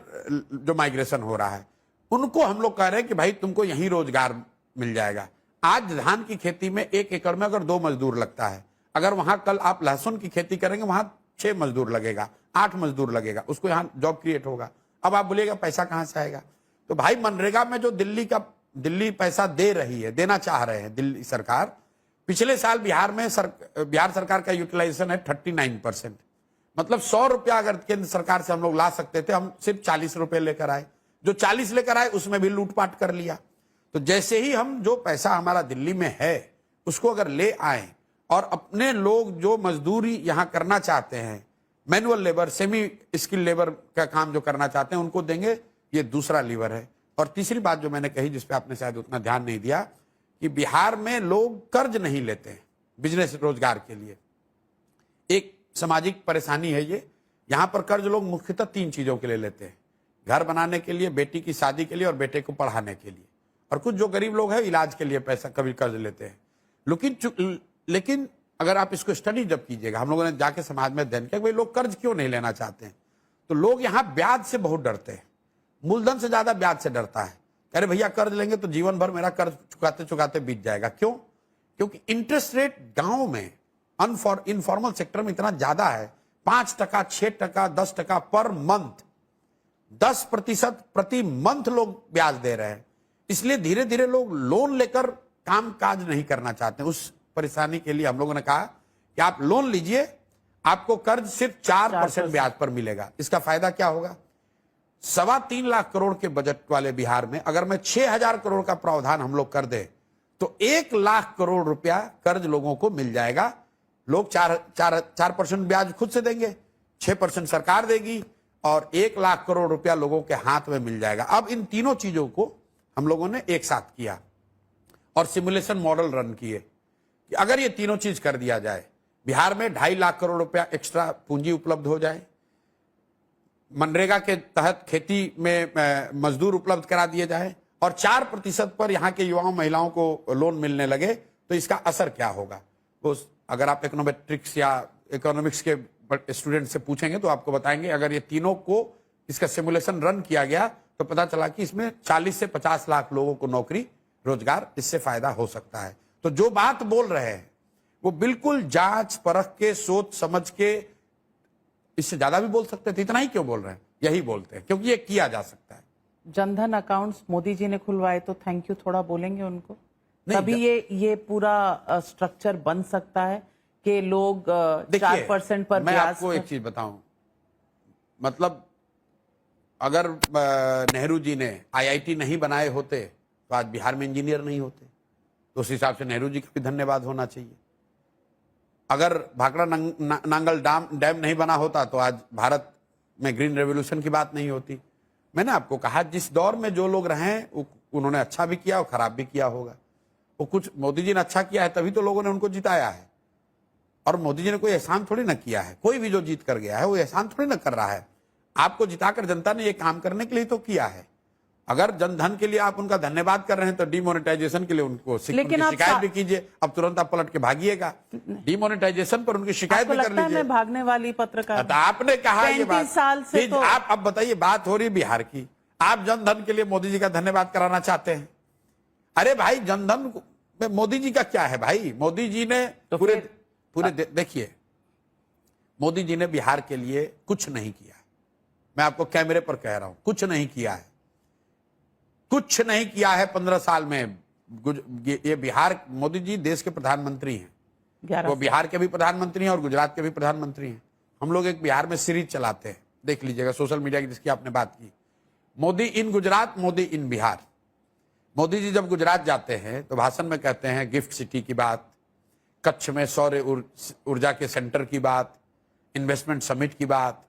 जो माइग्रेशन हो रहा है, उनको हम लोग कह रहे हैं कि भाई तुमको यहीं रोजगार मिल जाएगा। आज धान की खेती में 1 एकड़ में अगर 2 मजदूर लगता है, अगर वहां कल आप लहसुन की खेती करेंगे, वहां 6 मजदूर लगेगा, 8 मजदूर लगेगा, उसको यहाँ जॉब क्रिएट होगा। अब आप बोलिएगा पैसा कहां से आएगा? तो भाई मनरेगा में जो दिल्ली का दिल्ली पैसा दे रही है, देना चाह रहे हैं दिल्ली सरकार। पिछले साल बिहार में बिहार सरकार का यूटिलाइजेशन है 39%। मतलब 100 रुपया अगर केंद्र सरकार से हम लोग ला सकते थे, हम सिर्फ 40 रुपए लेकर आए। जो 40 लेकर आए उसमें भी लूटपाट कर लिया। तो जैसे ही हम जो पैसा हमारा दिल्ली में है उसको अगर ले आए और अपने लोग जो मजदूरी यहां करना चाहते हैं, manual labour, semi skill labour का काम जो करना चाहते हैं, उनको देंगे, ये दूसरा लीवर है। और तीसरी बात जो मैंने कही, जिसपे आपने शायद उतना ध्यान नहीं दिया, कि बिहार में लोग कर्ज नहीं लेते हैं बिजनेस रोजगार के लिए। एक सामाजिक परेशानी है ये। यहां पर कर्ज लोग मुख्यतः 3 चीजों के लिए लेते हैं: घर बनाने के लिए, बेटी की शादी के लिए और बेटे को पढ़ाने के लिए। और कुछ जो गरीब लोग हैं इलाज के लिए पैसा कभी कर्ज लेते हैं। लेकिन अगर आप इसको स्टडी जब कीजिएगा, हम लोगों ने जाके समाज में अध्ययन किया कि भाई लोग कर्ज क्यों नहीं लेना चाहते हैं, तो लोग यहाँ ब्याज से बहुत डरते हैं। मूलधन से ज्यादा ब्याज से डरता है। अरे भैया कर्ज लेंगे तो जीवन भर मेरा कर्ज चुकाते चुकाते बीत जाएगा। क्यों? क्योंकि इंटरेस्ट रेट गांव में इनफॉर्मल सेक्टर में इतना ज्यादा है, 5%, 6%, 10% पर मंथ, 10% प्रति मंथ लोग ब्याज दे रहे हैं। इसलिए धीरे धीरे लोग लोन लेकर काम काज नहीं करना चाहते। उस परेशानी के लिए हम लोगों ने कहा कि आप लोन लीजिए, आपको कर्ज सिर्फ 4% ब्याज पर मिलेगा। इसका फायदा क्या होगा? 3.25 लाख करोड़ के बजट वाले बिहार में अगर मैं 6,000 करोड़ का प्रावधान हम लोग कर दे तो 1 लाख करोड़ रुपया कर्ज लोगों को मिल जाएगा। लोग 4% ब्याज खुद से देंगे, 6% सरकार देगी और 1 लाख करोड़ रुपया लोगों के हाथ में मिल जाएगा। अब इन तीनों चीजों को हम लोगों ने एक साथ किया और सिमुलेशन मॉडल रन किए कि अगर ये तीनों चीज कर दिया जाए, बिहार में 2.5 लाख करोड़ रुपया एक्स्ट्रा पूंजी उपलब्ध हो जाए, मनरेगा के तहत खेती में मजदूर उपलब्ध करा दिए जाए और 4% पर यहाँ के युवाओं महिलाओं को लोन मिलने लगे, तो इसका असर क्या होगा? उस अगर आप इकोनोमेट्रिक्स या इकोनॉमिक्स के स्टूडेंट से पूछेंगे तो आपको बताएंगे, अगर ये तीनों को इसका सिमुलेशन रन किया गया तो पता चला कि इसमें 40 से 50 लाख लोगों को नौकरी रोजगार इससे फायदा हो सकता है। तो जो बात बोल रहे हैं वो बिल्कुल जांच परख के, सोच समझ के, इससे ज्यादा भी बोल सकते थे, इतना ही क्यों बोल रहे हैं? यही बोलते हैं क्योंकि ये किया जा सकता है। जनधन अकाउंट्स मोदी जी ने खुलवाए, तो थैंक यू थोड़ा बोलेंगे उनको, नहीं, तभी ये पूरा स्ट्रक्चर बन सकता है कि लोग 4% पर मैं ब्याज आपको एक चीज बताऊं, मतलब अगर नेहरू जी ने IIT नहीं बनाए होते तो आज बिहार में इंजीनियर नहीं होते। तो उस हिसाब से नेहरू जी का भी धन्यवाद होना चाहिए। अगर भाखड़ा नांगल डैम नहीं बना होता तो आज भारत में ग्रीन रेवोल्यूशन की बात नहीं होती। मैंने आपको कहा जिस दौर में जो लोग रहे उन्होंने अच्छा भी किया और खराब भी किया होगा। वो कुछ मोदी जी ने अच्छा किया है तभी तो लोगों ने उनको जिताया है। और मोदी जी ने कोई एहसान थोड़ी ना किया है। कोई भी जो जीत कर गया है वो एहसान थोड़ी ना कर रहा है। आपको जिताकर जनता ने ये काम करने के लिए तो किया है। अगर जनधन के लिए आप उनका धन्यवाद कर रहे हैं तो डिमोनेटाइजेशन के लिए उनको शिकायत भी कीजिए। अब तुरंत आप पलट के भागिएगा। डिमोनेटाइजेशन पर उनकी शिकायत भी कर लीजिए। मैं भागने वाली पत्रकार, तो आपने कहा ये बात 35 साल से तो आप अब बताइए, बात हो रही बिहार की, आप जनधन के लिए मोदी जी का धन्यवाद कराना चाहते हैं? अरे भाई, जनधन में मोदी जी का क्या है भाई? मोदी जी ने तो पूरे देखिए, मोदी जी ने बिहार के लिए कुछ नहीं किया। मैं आपको कैमरे पर कह रहा हूं, कुछ नहीं किया है, कुछ नहीं किया है 15 साल में। ये बिहार, मोदी जी देश के प्रधानमंत्री हैं, वो बिहार के भी प्रधानमंत्री हैं और गुजरात के भी प्रधानमंत्री हैं। हम लोग एक बिहार में सीरीज चलाते हैं, देख लीजिएगा, सोशल मीडिया की, जिसकी आपने बात की, मोदी इन गुजरात, मोदी इन बिहार। मोदी जी जब गुजरात जाते हैं तो भाषण में कहते हैं गिफ्ट सिटी की बात, कच्छ में सौर ऊर्जा के सेंटर की बात, इन्वेस्टमेंट समिट की बात,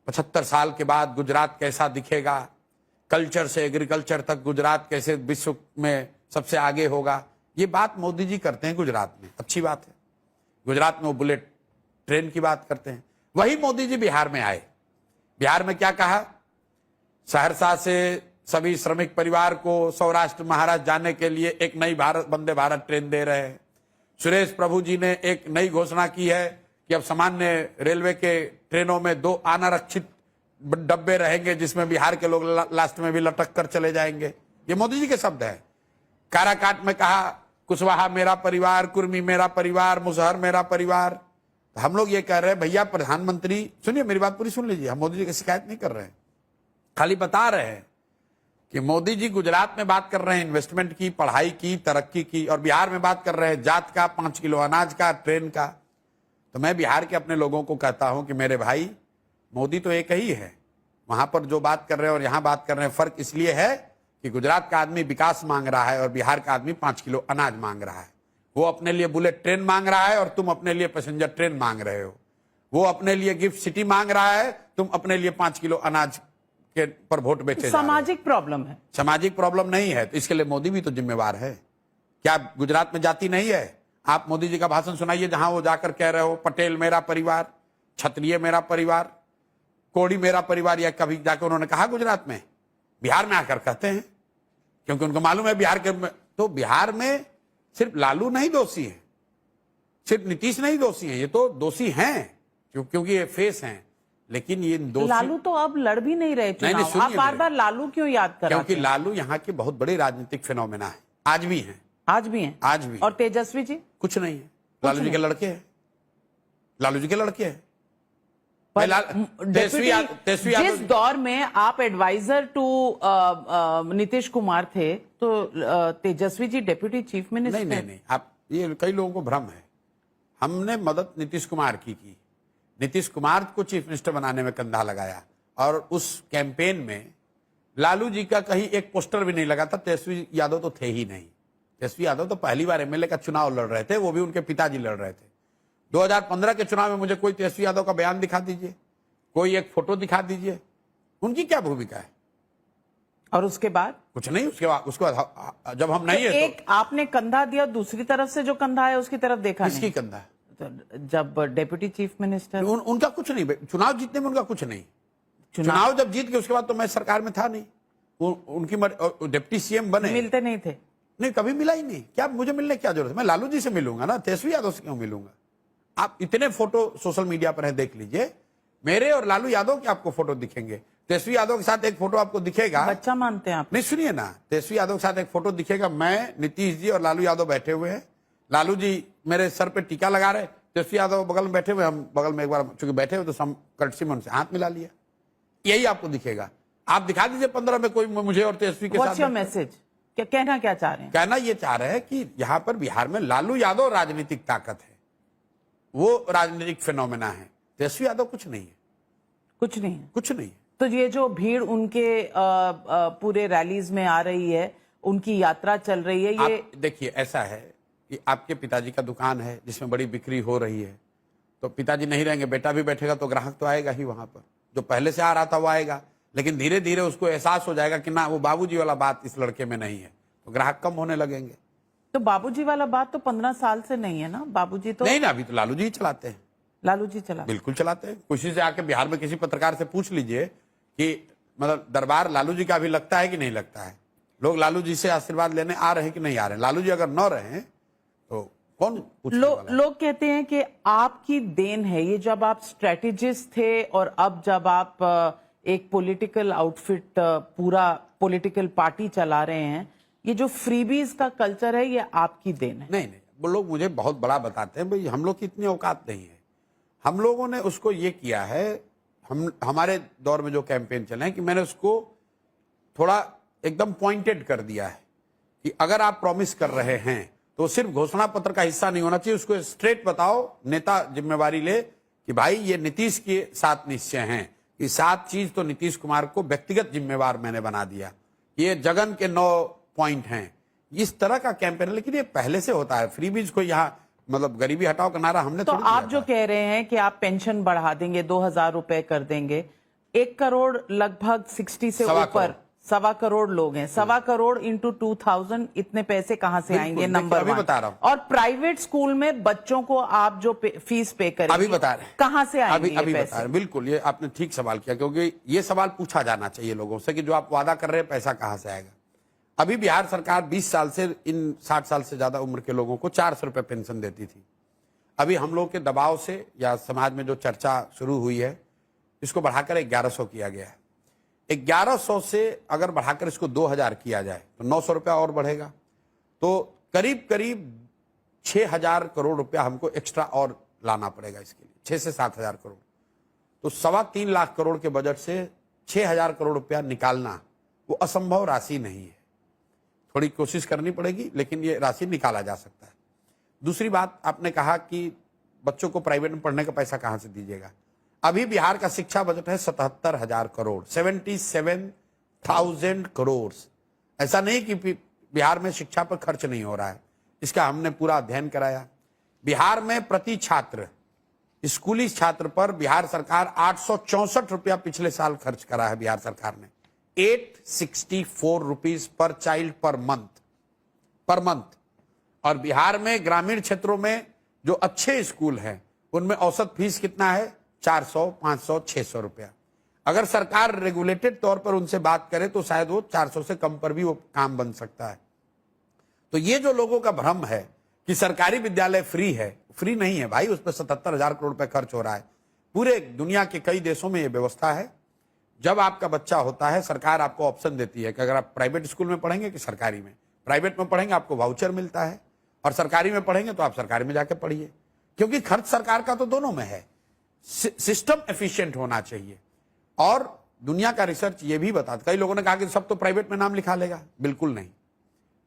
75 साल के बाद गुजरात कैसा दिखेगा, कल्चर से एग्रीकल्चर तक गुजरात कैसे विश्व में सबसे आगे होगा। ये बात मोदी जी करते हैं गुजरात में, अच्छी बात है। गुजरात में वो बुलेट ट्रेन की बात करते हैं। वही मोदी जी बिहार में आए। बिहार में क्या कहा? सहरसा से सभी श्रमिक परिवार को सौराष्ट्र महाराष्ट्र जाने के लिए एक नई वंदे भारत ट्रेन दे रहे हैं। सुरेश प्रभु जी ने एक नई घोषणा की है कि अब सामान्य रेलवे के ट्रेनों में 2 अनारक्षित डब्बे रहेंगे, जिसमें बिहार के लोग लास्ट में भी लटक कर चले जाएंगे। ये मोदी जी के शब्द है। काराकाट में कहा कुशवाहा मेरा परिवार, कुर्मी मेरा परिवार, मुसहर मेरा परिवार। तो हम लोग ये कह रहे हैं भैया प्रधानमंत्री, सुनिए मेरी बात पूरी सुन लीजिए, हम मोदी जी की शिकायत नहीं कर रहे हैं, खाली बता रहे हैं कि मोदी जी गुजरात में बात कर रहे हैं इन्वेस्टमेंट की, पढ़ाई की, तरक्की की, और बिहार में बात कर रहे हैं जात का, 5 किलो अनाज का, ट्रेन का। तो मैं बिहार के अपने लोगों को कहता हूं कि मेरे भाई, मोदी तो एक ही है। वहां पर जो बात कर रहे हैं और यहां बात कर रहे हैं, फर्क इसलिए है कि गुजरात का आदमी विकास मांग रहा है और बिहार का आदमी 5 किलो अनाज मांग रहा है। वो अपने लिए बुलेट ट्रेन मांग रहा है और तुम अपने लिए पैसेंजर ट्रेन मांग रहे हो। वो अपने लिए गिफ्ट सिटी मांग रहा है, तुम अपने लिए 5 किलो अनाज के पर वोट बेचे जा रहे हो। सामाजिक प्रॉब्लम है। सामाजिक प्रॉब्लम नहीं है तो इसके लिए मोदी भी तो जिम्मेवार है। क्या गुजरात में जाति नहीं है? आप मोदी जी का भाषण सुनाइए जहां वो जाकर कह रहे हो पटेल मेरा परिवार, क्षत्रिय मेरा परिवार, कोड़ी मेरा परिवार, या कभी जाकर उन्होंने कहा गुजरात में? बिहार में आकर कहते हैं, क्योंकि उनको मालूम है बिहार के। तो बिहार में सिर्फ लालू नहीं दोषी है, सिर्फ नीतीश नहीं दोषी है, ये तो दोषी हैं क्योंकि ये फेस हैं। लेकिन ये दोषी लालू तो अब लड़ भी नहीं रहे चुनाव। नहीं, आप बार बार लालू क्यों याद कर रहे हैं? क्योंकि लालू यहाँ के बहुत बड़े राजनीतिक फिनोमेना है, आज भी हैं। आज भी हैं। आज भी। और तेजस्वी जी कुछ नहीं है, लालू जी के लड़के हैं, लालू जी के लड़के हैं। जिस दौर में आप एडवाइजर टू नीतीश कुमार थे, तो Tejashwi ji deputy chief minister. नहीं, आप ये कई लोगों को भ्रम है। हमने मदद नीतीश कुमार की। नीतीश कुमार को चीफ मिनिस्टर बनाने में कंधा लगाया, और उस कैंपेन में लालू जी का कहीं एक पोस्टर भी नहीं लगा था। तेजस्वी यादव तो थे ही नहीं। तेजस्वी यादव तो पहली बार एमएलए का चुनाव लड़ रहे थे, वो भी उनके पिताजी लड़ रहे थे। 2015 के चुनाव में मुझे कोई तेजस्वी यादव का बयान दिखा दीजिए, कोई एक फोटो दिखा दीजिए, उनकी क्या भूमिका है? और उसके बाद कुछ नहीं। उसके बाद जब हम नहीं तो है एक आपने कंधा दिया, दूसरी तरफ से जो कंधा है उसकी तरफ देखा किसकी नहीं। कंधा है? तो जब डेप्यूटी चीफ मिनिस्टर उनका कुछ नहीं, चुनाव जीतने में उनका कुछ नहीं। चुनाव जब जीत गए उसके बाद तो मैं सरकार में था नहीं। उनकी डिप्टी सीएम बने, मिलते नहीं थे। नहीं, कभी मिला ही नहीं। क्या मुझे मिलने क्या जरूरत है? मैं लालू जी से मिलूंगा ना, तेजस्वी यादव से क्यों मिलूंगा? आप इतने फोटो सोशल मीडिया पर है, देख लीजिए। मेरे और लालू यादव के आपको फोटो दिखेंगे, तेजस्वी यादव के साथ एक फोटो आपको दिखेगा। बच्चा मानते हैं आप? नहीं, सुनिए ना, तेजस्वी यादव के साथ एक फोटो दिखेगा, मैं, नीतीश जी और लालू यादव बैठे हुए हैं। लालू जी मेरे सर पे टीका लगा रहे, तेजस्वी यादव बगल में बैठे हुए, हम बगल में एक बार चूंकि बैठे हुए तो कर्टसी में उनसे हाथ मिला लिया। यही आपको दिखेगा। आप दिखा दीजिए 15 में कोई मुझे और तेजस्वी के साथ। मैसेज क्या कहना क्या चाह रहे हैं? कहना ये चाह रहे हैं कि यहाँ पर बिहार में लालू यादव राजनीतिक ताकत है, वो राजनीतिक फिनोमेना है। तेजस्वी यादव कुछ नहीं है। कुछ नहीं है। कुछ नहीं है। तो ये जो भीड़ उनके पूरे रैलीज में आ रही है, उनकी यात्रा चल रही है, ये देखिए, ऐसा है कि आपके पिताजी का दुकान है जिसमें बड़ी बिक्री हो रही है, तो पिताजी नहीं रहेंगे, बेटा भी बैठेगा तो ग्राहक तो आएगा ही वहां पर। जो पहले से आ रहा था वो आएगा, लेकिन धीरे धीरे उसको एहसास हो जाएगा कि ना, वो बाबूजी वाला बात इस लड़के में नहीं है, तो ग्राहक कम होने लगेंगे। तो बाबूजी वाला बात तो 15 साल से नहीं है ना? बाबूजी तो नहीं ना, अभी तो लालू जी चलाते हैं। लालू जी चला, बिल्कुल चलाते हैं। किसी से आके बिहार में किसी पत्रकार से पूछ लीजिए कि मतलब दरबार लालू जी का अभी लगता है कि नहीं लगता है। लोग लालू जी से आशीर्वाद लेने आ रहे हैं कि नहीं आ रहे हैं? लालू जी अगर न रहे तो कौन पूछने वाला है? लोग कहते हैं कि आपकी देन है ये, जब आप स्ट्रेटेजिस्ट थे और अब जब आप एक पॉलिटिकल आउटफिट, पूरा पॉलिटिकल पार्टी चला रहे हैं, ये जो फ्रीबीज का कल्चर है, ये आपकी देन है। नहीं, वो लोग मुझे बहुत बड़ा बताते हैं, भाई हम लोग की इतनी औकात नहीं है। हम लोगों ने उसको ये किया है, हमारे दौर में जो कैंपेन चले हैं, कि मैंने उसको थोड़ा एकदम पॉइंटेड कर दिया है कि अगर आप प्रॉमिस कर रहे हैं तो सिर्फ घोषणा पत्र का हिस्सा नहीं होना चाहिए, उसको स्ट्रेट बताओ। नेता जिम्मेवारी ले कि भाई ये नीतीश के साथ निश्चय हैं, कि 7 चीज तो नीतीश कुमार को व्यक्तिगत जिम्मेवार मैंने बना दिया, ये जगन के 9 पॉइंट हैं। इस तरह का कैंपेन है, लेकिन ये पहले से होता है। फ्रीबीज को यहाँ मतलब गरीबी हटाओ का नारा हमने तो थोड़ी आप दिया जो था। कह रहे हैं कि आप पेंशन बढ़ा देंगे, 2000 रुपए कर देंगे, 1 करोड़ लगभग 60 से ऊपर 1.25 करोड़ लोग हैं। 1.25 करोड़ इंटू 2000, इतने पैसे कहां से आएंगे? नंबर अभी 1 बता रहा हूं। और प्राइवेट स्कूल में बच्चों को आप जो फीस पे करेंगे, अभी बता रहे हैं, कहां से आएंगे अभी ये बता पैसे? रहे हैं। बिल्कुल, ये आपने ठीक सवाल किया, क्योंकि ये सवाल पूछा जाना चाहिए लोगों से कि जो आप वादा कर रहे हैं पैसा कहां से आएगा। अभी बिहार सरकार 20 साल से इन 60 साल से ज्यादा उम्र के लोगों को 400 रुपए पेंशन देती थी। अभी हम लोग के दबाव से या समाज में जो चर्चा शुरू हुई है, इसको बढ़ाकर 1100 किया गया है। 1100 से अगर बढ़ाकर इसको 2000 किया जाए तो 900 रुपया और बढ़ेगा, तो करीब करीब 6000 करोड़ रुपया हमको एक्स्ट्रा और लाना पड़ेगा इसके लिए, 6 से 7000 करोड़। तो 3.25 लाख करोड़ के बजट से 6000 करोड़ रुपया निकालना वो असंभव राशि नहीं है। थोड़ी कोशिश करनी पड़ेगी, लेकिन ये राशि निकाला जा सकता है। दूसरी बात, आपने कहा कि बच्चों को प्राइवेट में पढ़ने का पैसा कहां से दीजिएगा। अभी बिहार का शिक्षा बजट है 77,000 करोड़, 77,000 करोड़। ऐसा नहीं कि बिहार में शिक्षा पर खर्च नहीं हो रहा है, इसका हमने पूरा अध्ययन कराया। बिहार में प्रति छात्र, स्कूली छात्र पर बिहार सरकार 864 रुपया पिछले साल खर्च करा है। बिहार सरकार ने 864 rupees per child per month. और बिहार में ग्रामीण क्षेत्रों में जो अच्छे स्कूल हैं उनमें औसत फीस कितना है? 400, 500, 600 रुपया। अगर सरकार रेगुलेटेड तौर पर उनसे बात करे तो शायद वो 400 से कम पर भी वो काम बन सकता है। तो ये जो लोगों का भ्रम है कि सरकारी विद्यालय फ्री है, फ्री नहीं है भाई। उस पर 77,000 करोड़ रुपए खर्च हो रहा है। पूरे दुनिया के कई देशों में ये व्यवस्था है। जब आपका बच्चा होता है, सरकार आपको ऑप्शन देती है कि अगर आप प्राइवेट स्कूल में पढ़ेंगे कि सरकारी में। प्राइवेट में पढ़ेंगे आपको वाउचर मिलता है, और सरकारी में पढ़ेंगे तो आप सरकारी में जाके पढ़िए, क्योंकि खर्च सरकार का तो दोनों में है। सिस्टम एफिशिएंट होना चाहिए। और दुनिया का रिसर्च ये भी बताता, कई लोगों ने कहा कि सब तो प्राइवेट में नाम लिखा लेगा, बिल्कुल नहीं।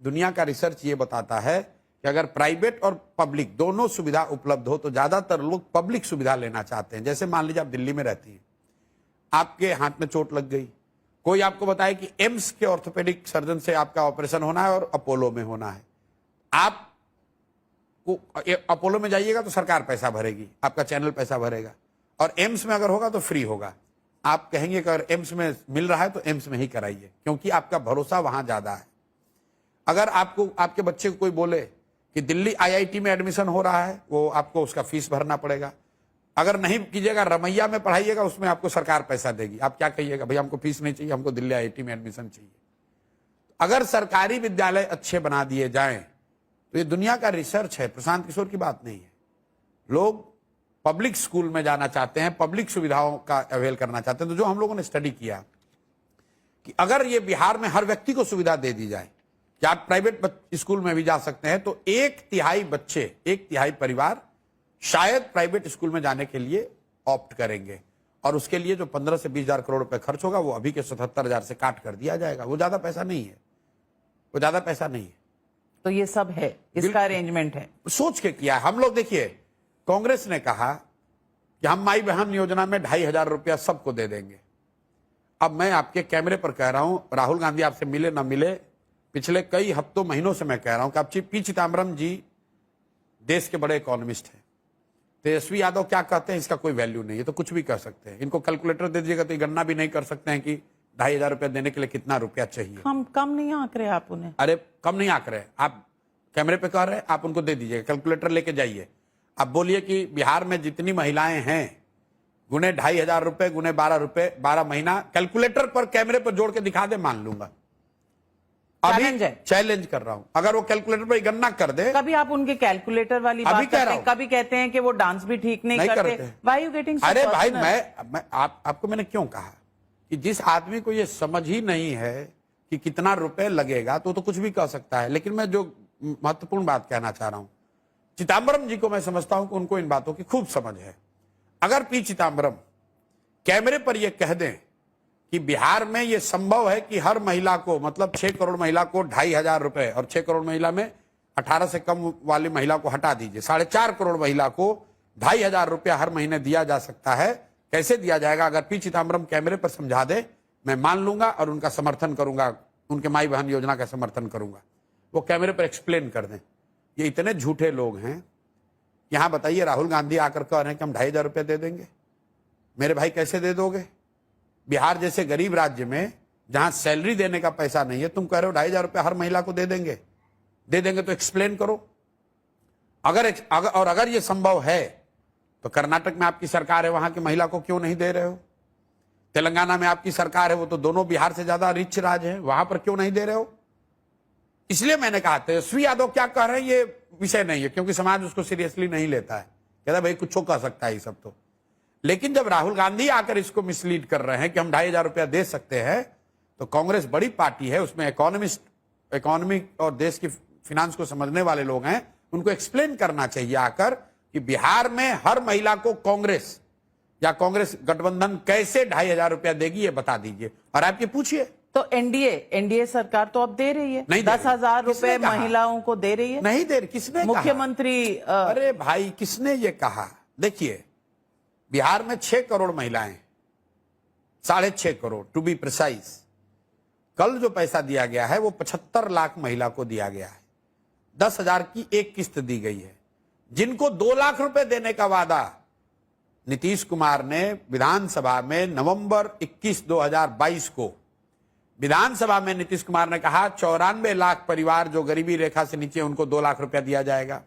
दुनिया का रिसर्च ये बताता है कि अगर प्राइवेट और पब्लिक दोनों सुविधा उपलब्ध हो तो ज्यादातर लोग पब्लिक सुविधा लेना चाहते हैं। जैसे मान लीजिए आप दिल्ली में रहती हैं, आपके हाथ में चोट लग गई, कोई आपको बताए कि एम्स के ऑर्थोपेडिक सर्जन से आपका ऑपरेशन होना है और अपोलो में होना है। आप अपोलो में जाइएगा तो सरकार पैसा भरेगी, आपका चैनल पैसा भरेगा, और एम्स में अगर होगा तो फ्री होगा। आप कहेंगे कि अगर एम्स में मिल रहा है तो एम्स में ही कराइए, क्योंकि आपका भरोसा वहां ज्यादा है। अगर आपको आपके बच्चे को कोई बोले कि दिल्ली आईआईटी में एडमिशन हो रहा है, वो आपको उसका फीस भरना पड़ेगा। अगर नहीं कीजिएगा, रमैया में पढ़ाइएगा, उसमें आपको सरकार पैसा देगी। आप क्या कहिएगा? भाई हमको फीस नहीं चाहिए, हमको दिल्ली आईआईटी में एडमिशन चाहिए। अगर सरकारी विद्यालय अच्छे बना दिए जाएं तो ये दुनिया का रिसर्च है, प्रशांत किशोर की बात नहीं है। लोग पब्लिक स्कूल में जाना चाहते हैं, पब्लिक सुविधाओं का अवेल करना चाहते हैं। तो जो हम लोगों ने स्टडी किया कि अगर ये बिहार में हर व्यक्ति को सुविधा दे दी जाए कि आप प्राइवेट स्कूल में भी जा सकते हैं, तो 1/3 बच्चे, 1/3 परिवार शायद प्राइवेट स्कूल में जाने के लिए ऑप्ट करेंगे। और उसके लिए जो 15 से 20,000 करोड़ रुपए खर्च होगा वो अभी के 77,000 से काट कर दिया जाएगा। वो ज्यादा पैसा नहीं है, वो ज्यादा पैसा नहीं है। तो ये सब है, इसका अरेंजमेंट है, सोच के किया है हम लोग। देखिए, कांग्रेस ने कहा कि हम माई बहन योजना में 2,500 रुपया सबको दे देंगे। अब मैं आपके कैमरे पर कह रहा हूं, राहुल गांधी आपसे मिले ना मिले, पिछले कई हफ्तों महीनों से मैं कह रहा हूं कि आप पी चिदम्बरम जी देश के बड़े इकोनॉमिस्ट हैं। तेजस्वी यादव क्या कहते हैं इसका कोई वैल्यू नहीं है, तो कुछ भी कह सकते हैं। इनको कैलकुलेटर दे दीजिएगा तो गणना भी नहीं कर सकते हैं कि 2,500 रुपया देने के लिए कितना रुपया चाहिए। कम नहीं आंक रहे आप उन्हें। अरे कम नहीं आंक रहे, आप कैमरे पे कह रहे हैं, आप उनको दे दीजिएगा, कैलकुलेटर लेके जाइए। आप बोलिए कि बिहार में जितनी महिलाएं हैं गुने 2,500 रुपए गुने 12 रुपए 12 महीना, कैलकुलेटर पर कैमरे पर जोड़ के दिखा दे, मान लूंगा। अभी चैलेंज कर रहा हूं, अगर वो कैलकुलेटर पर गणना कर दे। कभी आप उनके कैलकुलेटर वाली बात करते हैं, कभी कहते हैं कि वो डांस भी ठीक नहीं करते। Why you getting so अरे भाई, personal? मैं आपको मैंने क्यों कहा कि जिस आदमी को ये समझ ही नहीं है कि कितना रुपए लगेगा तो कुछ भी कह सकता है। लेकिन मैं जो महत्वपूर्ण बात कहना चाह रहा हूं, चिदम्बरम जी को मैं समझता हूं कि उनको इन बातों की खूब समझ है। अगर पी चिदम्बरम कैमरे पर यह कह दें कि बिहार में यह संभव है कि हर महिला को, मतलब 6 करोड़ महिला को 2,500 रुपए, और 6 करोड़ महिला में 18 से कम वाली महिला को हटा दीजिए, 4.5 करोड़ महिला को 2,500 रुपया हर महीने दिया जा सकता है। कैसे दिया जाएगा? अगर पी चिदम्बरम कैमरे पर समझा दे, मैं मान लूंगा और उनका समर्थन करूंगा, उनके माई बहन योजना का समर्थन करूंगा। वो कैमरे पर एक्सप्लेन कर दें। ये इतने झूठे लोग हैं। यहां बताइए, राहुल गांधी आकर कह रहे हैं कि हम 2,500 रुपये दे देंगे। मेरे भाई कैसे दे दोगे? बिहार जैसे गरीब राज्य में जहां सैलरी देने का पैसा नहीं है, तुम कह रहे हो 2,500 रुपये हर महिला को दे देंगे। तो एक्सप्लेन करो। अगर ये संभव है तो कर्नाटक में आपकी सरकार है, वहां की महिला को क्यों नहीं दे रहे हो? तेलंगाना में आपकी सरकार है, वो तो दोनों बिहार से ज्यादा रिच राज्य है, वहां पर क्यों नहीं दे रहे हो? इसलिए मैंने कहा तेजस्वी यादव क्या कह रहे हैं ये विषय नहीं है, क्योंकि समाज उसको सीरियसली नहीं लेता है। कहता भाई कुछ कह सकता है ये सब तो। लेकिन जब राहुल गांधी आकर इसको मिसलीड कर रहे हैं कि हम 2,500 रुपया दे सकते हैं, तो कांग्रेस बड़ी पार्टी है, उसमें इकोनॉमी और देश की फिनांस को समझने वाले लोग हैं, उनको एक्सप्लेन करना चाहिए आकर कि बिहार में हर महिला को कांग्रेस या कांग्रेस गठबंधन कैसे 2,500 रुपया देगी, ये बता दीजिए। और आप ये पूछिए तो एनडीए सरकार तो अब दे रही है, नहीं दे रही। 10,000 किसने रुपए कहा? महिलाओं को दे रही है। नहीं दे रही। किसने कहा? मुख्यमंत्री अरे भाई, किसने ये कहा? देखिए, बिहार में 6 करोड़ महिलाएं, 6.5 करोड़ टू बी प्रिसाइज। कल जो पैसा दिया गया है वो 75 लाख महिला को दिया गया है। 10,000 की एक किस्त दी गई है। जिनको 2 लाख रुपए देने का वादा नीतीश कुमार ने विधानसभा में नवंबर 21, 2022 को विधानसभा में नीतीश कुमार ने कहा 94 लाख परिवार जो गरीबी रेखा से नीचे, उनको 2 लाख रुपया दिया जाएगा।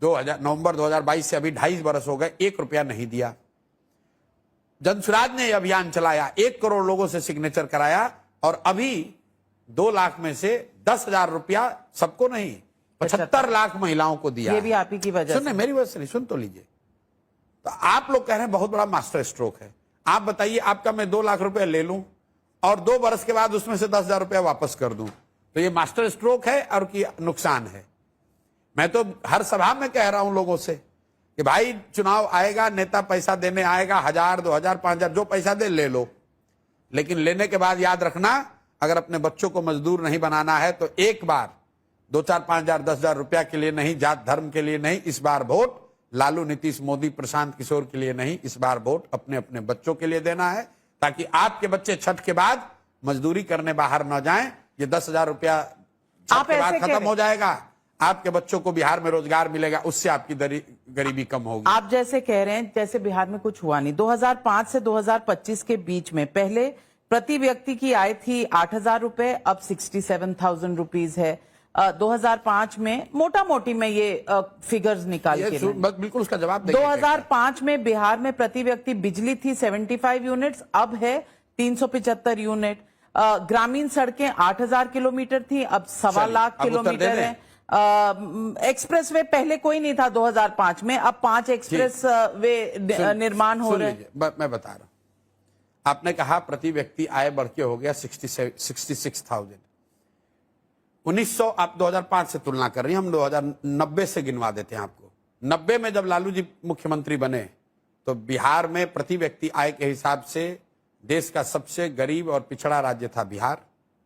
नवंबर 2022 से अभी 2.5 बरस हो गए, 1 रुपया नहीं दिया। जनसुराज ने यह अभियान चलाया, 1 करोड़ लोगों से सिग्नेचर कराया और अभी 2 लाख में से 10,000 रुपया सबको नहीं, 75 लाख महिलाओं को दिया। ये भी आप ही की वजह सुनने, मेरी वजह से नहीं, सुन तो लीजिए। तो आप लोग कह रहे हैं बहुत बड़ा मास्टर स्ट्रोक है। आप बताइए, आपका मैं 2 लाख रुपया ले लूं और 2 बरस के बाद उसमें से 10,000 रुपया वापस कर दूं, तो ये मास्टर स्ट्रोक है और की नुकसान है। मैं तो हर सभा में कह रहा हूं लोगों से कि भाई चुनाव आएगा, नेता पैसा देने आएगा, 1,000, 2,000, 5,000 जो पैसा दे ले लो, लेकिन लेने के बाद याद रखना, अगर अपने बच्चों को मजदूर नहीं बनाना है तो एक बार 2, 4, 5,000, 10,000 रुपया के लिए नहीं, जात धर्म के लिए नहीं, इस बार वोट लालू, नीतीश, मोदी, प्रशांत किशोर के लिए नहीं, इस बार वोट अपने अपने बच्चों के लिए देना है, ताकि आपके बच्चे छठ के बाद मजदूरी करने बाहर न जाएं। ये 10,000 रुपया छठ के बाद खत्म हो जाएगा, आपके बच्चों को बिहार में रोजगार मिलेगा, उससे आपकी गरीबी कम होगी। आप जैसे कह रहे हैं जैसे बिहार में कुछ हुआ नहीं। 2005 से 2025 के बीच में पहले प्रति व्यक्ति की आय थी 8,000 रुपए, अब 67,000 रुपीज है। 2005 में मोटा मोटी में ये फिगर्स निकाल के बिल्कुल उसका जवाब देंगे। 2005 में बिहार में प्रति व्यक्ति बिजली थी 75 यूनिट्स, अब है 375 यूनिट। ग्रामीण सड़कें 8,000 किलोमीटर थी, अब 1.25 लाख किलोमीटर है। एक्सप्रेस वे पहले कोई नहीं था 2005 में, अब 5 एक्सप्रेस वे निर्माण हो रहे हैं। मैं बता रहा हूं, आपने कहा प्रति व्यक्ति आय बढ़ के हो गया 66,000। 1900 आप 2005 से तुलना कर रही हैं, हम 2090 से गिनवा देते हैं आपको। 90 में जब लालू जी मुख्यमंत्री बने तो बिहार में प्रति व्यक्ति आय के हिसाब से देश का सबसे गरीब और पिछड़ा राज्य था बिहार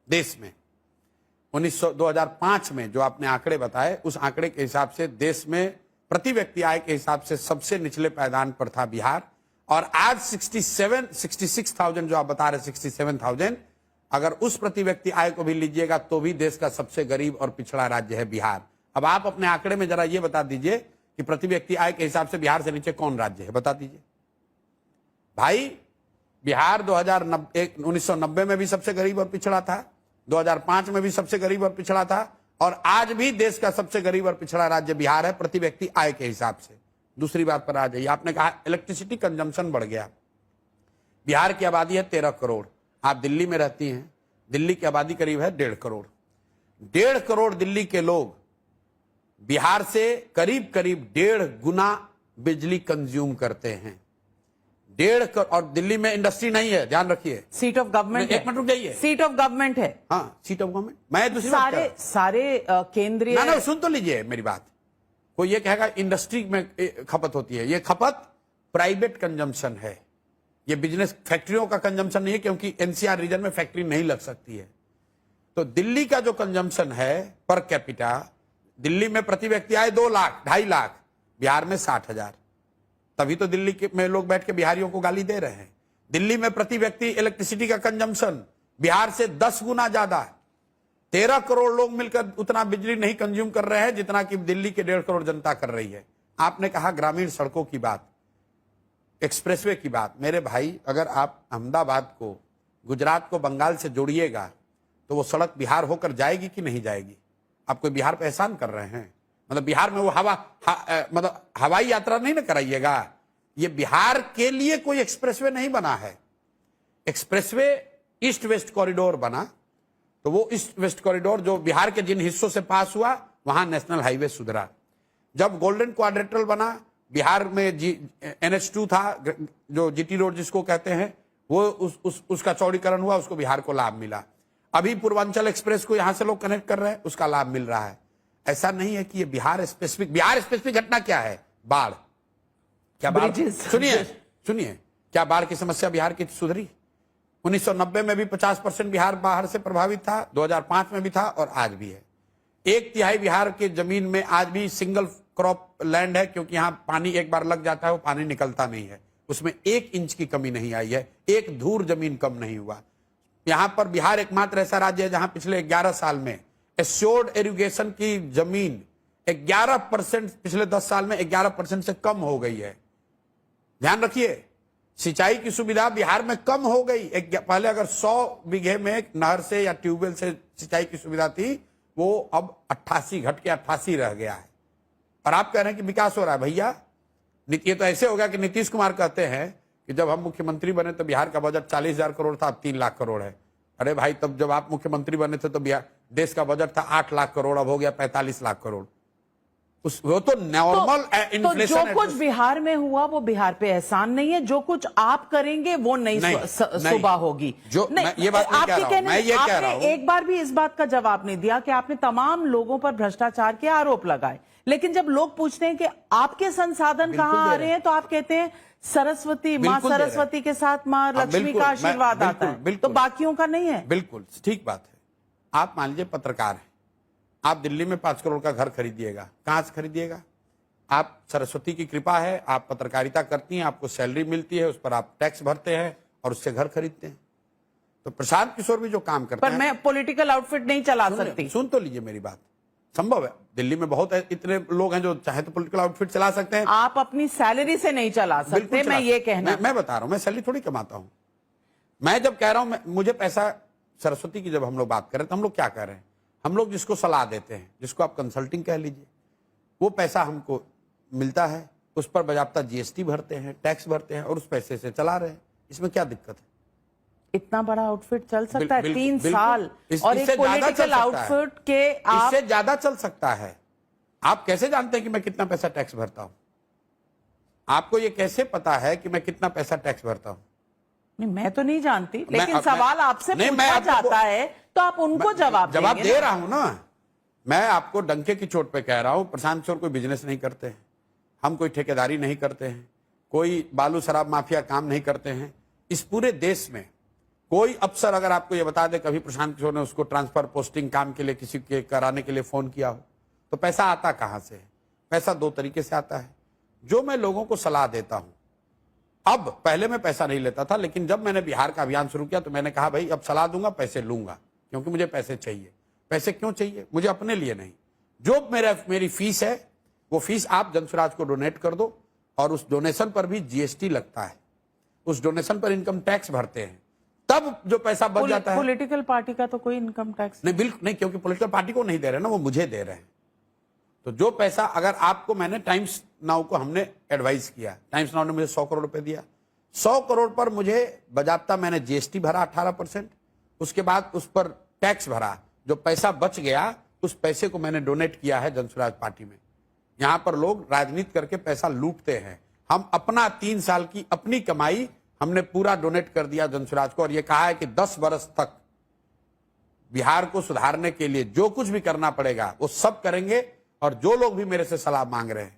देश में। 2005 में जो आपने आंकड़े बताए, उस आंकड़े के हिसाब से देश में प्रति व्यक्ति आय के हिसाब से सबसे निचले पायदान पर था बिहार। और आज 66,000 जो आप बता रहे 67,000, अगर उस प्रति व्यक्ति आय को भी लीजिएगा तो भी देश का सबसे गरीब और पिछड़ा राज्य है बिहार। अब आप अपने आंकड़े में जरा ये बता दीजिए कि प्रति व्यक्ति आय के हिसाब से बिहार से नीचे कौन राज्य है, बता दीजिए भाई। बिहार 1990 में भी सबसे गरीब और पिछड़ा था, 2005 में भी सबसे गरीब और पिछड़ा था, और आज भी देश का सबसे गरीब और पिछड़ा राज्य बिहार है प्रति व्यक्ति आय के हिसाब से। दूसरी बात पर आ जाइए, आपने कहा इलेक्ट्रिसिटी कंजम्पशन बढ़ गया। बिहार की आबादी है 13 करोड़, आप दिल्ली में रहती हैं, दिल्ली की आबादी करीब है 1.5 करोड़। 1.5 करोड़ दिल्ली के लोग बिहार से करीब करीब 1.5 गुना बिजली कंज्यूम करते हैं। 1.5 करोड़, और दिल्ली में इंडस्ट्री नहीं है, ध्यान रखिए। सीट ऑफ गवर्नमेंट, एक मिनट रुक जाइए, सीट ऑफ गवर्नमेंट है। हाँ, सीट ऑफ गवर्नमेंट। मैं दूसरी सारे केंद्रीय ना सुन तो लीजिए मेरी बात। कोई ये कहेगा इंडस्ट्री में खपत होती है, ये खपत प्राइवेट कंजम्पशन है, ये बिजनेस फैक्ट्रियों का कंजम्पशन नहीं है, क्योंकि एनसीआर रीजन में फैक्ट्री नहीं लग सकती है। तो दिल्ली का जो कंजम्पशन है पर कैपिटा, दिल्ली में प्रति व्यक्ति आए 2 लाख 2.5 लाख, बिहार में 60,000। तभी तो दिल्ली में लोग बैठ के बिहारियों को गाली दे रहे हैं। दिल्ली में प्रति व्यक्ति इलेक्ट्रिसिटी का कंजम्पशन बिहार से 10 गुना ज्यादा। 13 करोड़ लोग मिलकर उतना बिजली नहीं कंज्यूम कर रहे हैं जितना कि दिल्ली के 1.5 करोड़ जनता कर रही है। आपने कहा ग्रामीण सड़कों की बात, एक्सप्रेसवे की बात। मेरे भाई, अगर आप अहमदाबाद को, गुजरात को बंगाल से जोड़िएगा तो वो सड़क बिहार होकर जाएगी कि नहीं जाएगी? आप कोई बिहार पे एहसान कर रहे हैं? मतलब बिहार में वो मतलब हवाई यात्रा नहीं ना कराइएगा। ये बिहार के लिए कोई एक्सप्रेसवे नहीं बना है। एक्सप्रेसवे ईस्ट वेस्ट कॉरिडोर बना, तो वो ईस्ट वेस्ट कॉरिडोर जो बिहार के जिन हिस्सों से पास हुआ वहां नेशनल हाईवे सुधरा। जब गोल्डन क्वाड्रेटरल बना, बिहार में NH2 था, जो जीटी रोड जिसको कहते हैं, वो उसका चौड़ीकरण हुआ, उसको बिहार को लाभ मिला। अभी पूर्वांचल एक्सप्रेस को यहां से लोग कनेक्ट कर रहे हैं, उसका लाभ मिल रहा है। ऐसा नहीं है कि ये बिहार स्पेसिफिक घटना क्या है? बाढ़। क्या बाढ़? सुनिए, क्या बाढ़ की समस्या बिहार की सुधरी? 1990 में भी 50% बिहार बाहर से प्रभावित था, 2005 में भी था और आज भी है। 1/3 बिहार के जमीन में आज भी सिंगल क्रॉप लैंड है, क्योंकि यहाँ पानी एक बार लग जाता है वो पानी निकलता नहीं है, उसमें 1 इंच की कमी नहीं आई है, 1 धूर जमीन कम नहीं हुआ। यहाँ पर बिहार एकमात्र ऐसा राज्य है जहां पिछले 11 साल में एश्योर्ड इरिगेशन की जमीन 11% पिछले 10 साल में 11% से कम हो गई है। ध्यान रखिए, सिंचाई की सुविधा बिहार में कम हो गई। पहले अगर 100 बीघे में नहर से या ट्यूबवेल से सिंचाई की सुविधा थी, वो अब 88 घट के 88 रह गया है। और आप कह रहे हैं कि विकास हो रहा है। भैया, ये तो ऐसे होगा कि नीतीश कुमार कहते हैं कि जब हम मुख्यमंत्री बने तो बिहार का बजट 40,000 करोड़ था, अब 3 लाख करोड़ है। अरे भाई, तब जब आप मुख्यमंत्री बने थे तो बिहार देश का बजट था 8 लाख करोड़, अब हो गया 45 लाख करोड़। वो तो नॉर्मल इन्फ्लेशन। जो कुछ बिहार में हुआ वो बिहार पे एहसान नहीं है, जो कुछ आप करेंगे वो नई सुबह होगी। जो ये बात नहीं कह रहा हूं, मैं ये कह रहा हूं, एक बार भी इस बात का जवाब नहीं दिया कि आपने तमाम लोगों पर भ्रष्टाचार के आरोप लगाए, लेकिन जब लोग पूछते हैं कि आपके संसाधन कहां आ रहे हैं तो आप कहते हैं सरस्वती, माँ सरस्वती के साथ माँ लक्ष्मी का आशीर्वाद आता है, तो बाकियों का नहीं है। बिल्कुल ठीक बात है। आप मान लीजिए पत्रकार हैं, आप दिल्ली में 5 करोड़ का घर खरीदिएगा, कहां से खरीदिएगा? आप सरस्वती की कृपा है, आप पत्रकारिता करती हैं, आपको सैलरी मिलती है, उस पर आप टैक्स भरते हैं और उससे घर खरीदते हैं। तो प्रशांत किशोर भी जो काम करते हैं, पर मैं पॉलिटिकल आउटफिट नहीं चला सकती। सुन तो लीजिए मेरी बात, संभव है। दिल्ली में बहुत इतने लोग हैं जो चाहे तो पॉलिटिकल आउटफिट चला सकते हैं। आप अपनी सैलरी से नहीं चला सकते, मैं ये कहना, मैं बता रहा हूं, मैं सैलरी थोड़ी कमाता हूं। मैं जब कह रहा हूं मुझे पैसा, सरस्वती की जब हम लोग बात कर रहे हैं तो हम लोग क्या कर रहे हैं? हम लोग जिसको सलाह देते हैं, जिसको आप कंसल्टिंग कह लीजिए, वो पैसा हमको मिलता है, उस पर बाजाब्ता जीएसटी भरते हैं, टैक्स भरते हैं और उस पैसे से चला रहे हैं। इसमें क्या दिक्कत है? इतना बड़ा आउटफिट चल सकता है 3 साल और एक पॉलिटिकल आउटफिट के आप, इससे ज्यादा चल सकता है। आप कैसे जानते हैं कि मैं कितना पैसा टैक्स भरता हूं? आपको ये कैसे पता है कि मैं कितना पैसा टैक्स भरता हूं? नहीं, मैं तो नहीं जानती, लेकिन सवाल आपसे पूछा जाता है तो आप उनको जवाब दे रहा हूं ना। मैं आपको डंके की चोट पे कह रहा हूं, प्रशांत किशोर कोई बिजनेस नहीं करते हैं, हम कोई ठेकेदारी नहीं करते हैं, कोई बालू शराब माफिया काम नहीं करते हैं। इस पूरे देश में कोई अफसर अगर आपको ये बता दे कभी प्रशांत किशोर ने उसको ट्रांसफर पोस्टिंग काम के लिए किसी के कराने के लिए फोन किया हो, तो पैसा आता कहां से है? पैसा 2 तरीके से आता है। जो मैं लोगों को सलाह देता हूं, अब पहले मैं पैसा नहीं लेता था, लेकिन जब मैंने बिहार का अभियान शुरू किया तो मैंने कहा भाई अब सलाह दूंगा, पैसे लूंगा, क्योंकि मुझे पैसे चाहिए। पैसे क्यों चाहिए? मुझे अपने लिए नहीं, जो मेरी फीस है वो फीस आप जनसुराज को डोनेट कर दो, और उस डोनेशन पर भी जीएसटी लगता है, उस डोनेशन पर इनकम टैक्स भरते हैं, तब जो पैसा बच जाता है। पॉलिटिकल पार्टी का तो कोई इनकम टैक्स नहीं, बिल्कुल नहीं, क्योंकि पॉलिटिकल पार्टी को नहीं दे रहे ना, वो मुझे दे रहे हैं। तो जो पैसा अगर आपको, मैंने टाइम्स नाउ को हमने एडवाइस किया, टाइम्स नाउ ने मुझे 100 करोड़ रुपए दिया, 100 करोड़ पर मुझे बजाब्ता मैंने जीएसटी भरा 18%, उसके बाद उस पर टैक्स भरा, जो पैसा बच गया उस पैसे को मैंने डोनेट किया है जनसुराज पार्टी में। यहां पर लोग राजनीति करके पैसा लूटते हैं, हम अपना 3 साल की अपनी कमाई हमने पूरा डोनेट कर दिया जनसुराज को, और यह कहा है कि 10 वर्ष तक बिहार को सुधारने के लिए जो कुछ भी करना पड़ेगा वो सब करेंगे। और जो लोग भी मेरे से सलाह मांग रहे हैं,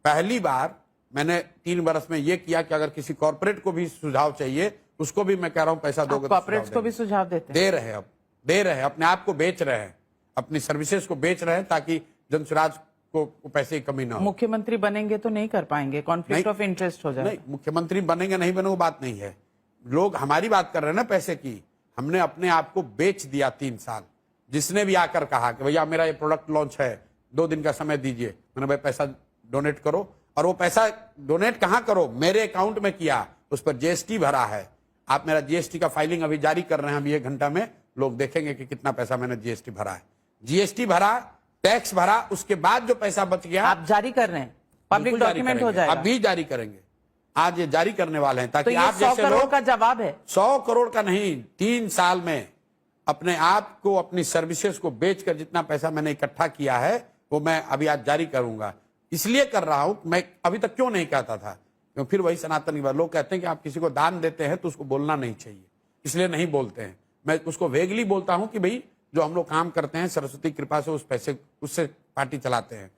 पहली बार मैंने 3 वर्ष में यह किया कि अगर किसी कॉर्पोरेट को भी सुझाव चाहिए, उसको भी मैं कह रहा हूं पैसा दोगे, कॉर्पोरेट्स को भी सुझाव देते हैं, दे रहे हैं, अब दे रहे हैं, अपने आप को बेच रहे हैं, अपनी सर्विसेज को बेच रहे हैं, ताकि जनसुराज को पैसे की कमी ना हो। मुख्यमंत्री बनेंगे तो नहीं कर पाएंगे, कॉन्फ्लिक्ट ऑफ इंटरेस्ट हो जाए। नहीं, मुख्यमंत्री बनेंगे नहीं बने वो बात नहीं है, लोग हमारी बात कर रहे हैं ना पैसे की। हमने अपने आप को बेच दिया 3 साल। जिसने भी आकर कहा कि भैया मेरा ये प्रोडक्ट लॉन्च है, 2 दिन का समय दीजिए, मैंने भाई पैसा डोनेट करो, और वो पैसा डोनेट कहां करो, मेरे अकाउंट में किया, उस पर जीएसटी भरा है। आप मेरा जीएसटी का फाइलिंग अभी जारी कर रहे हैं, अभी 1 घंटा में लोग देखेंगे कि कितना पैसा मैंने जीएसटी भरा है। जीएसटी भरा, टैक्स भरा, उसके बाद जो पैसा बच गया आप जारी कर रहे हैं, पब्लिक डॉक्यूमेंट हो जाएगा, अभी जारी करेंगे, आज ये जारी करने वाले हैं, ताकि तो आप जैसे 100 करोड़ का जवाब है। 100 करोड़ का नहीं, 3 साल में अपने आप को, अपनी सर्विसेज को बेचकर जितना पैसा मैंने इकट्ठा किया है वो मैं अभी आज जारी करूंगा। इसलिए कर रहा हूं, मैं अभी तक क्यों नहीं कहता था, क्योंकि फिर वही सनातन की बात, लोग कहते हैं कि आप किसी को दान देते हैं तो उसको बोलना नहीं चाहिए, इसलिए नहीं बोलते हैं। मैं उसको वेगली बोलता हूं कि भाई जो हम लोग काम करते हैं सरस्वती कृपा से उस पैसे, उससे पार्टी चलाते हैं।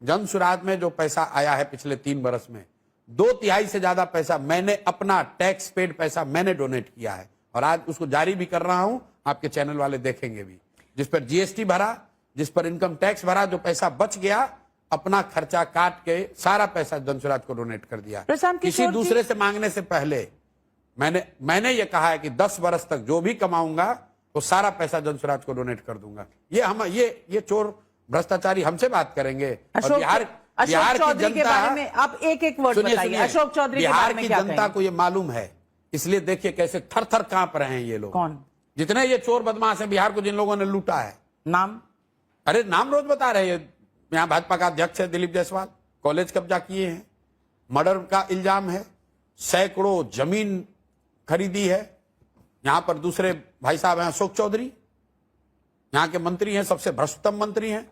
जनसुराज में जो पैसा आया है पिछले 3 वर्ष में, 2/3 से ज्यादा पैसा मैंने अपना टैक्स पेड पैसा मैंने डोनेट किया है, और आज उसको जारी भी कर रहा हूं, आपके चैनल वाले देखेंगे भी। जिस पर जीएसटी भरा, जिस पर इनकम टैक्स भरा, जो पैसा बच गया अपना खर्चा काट के सारा पैसा जनसुराज को डोनेट कर दिया। किसी दूसरे से मांगने से पहले मैंने ये कहा है कि 10 वर्ष तक जो भी कमाऊंगा वो सारा पैसा जनसुराज को डोनेट कर दूंगा। ये चोर भ्रष्टाचारी हमसे बात करेंगे। और बिहार की जनता में आप एक वर्ड बताइए। अशोक चौधरी बिहार की जनता को ये मालूम है, इसलिए देखिए कैसे थर थर कांप रहे हैं ये लोग। कौन? जितने ये चोर बदमाश हैं बिहार को, जिन लोगों ने लूटा है। नाम? अरे नाम रोज बता रहे हैं। यहाँ भाजपा का अध्यक्ष है दिलीप जायसवाल, कॉलेज कब्जा किए हैं, मर्डर का इल्जाम है, सैकड़ों जमीन खरीदी है। यहां पर दूसरे भाई साहब हैं अशोक चौधरी, यहाँ के मंत्री हैं, सबसे भ्रष्टतम मंत्री हैं।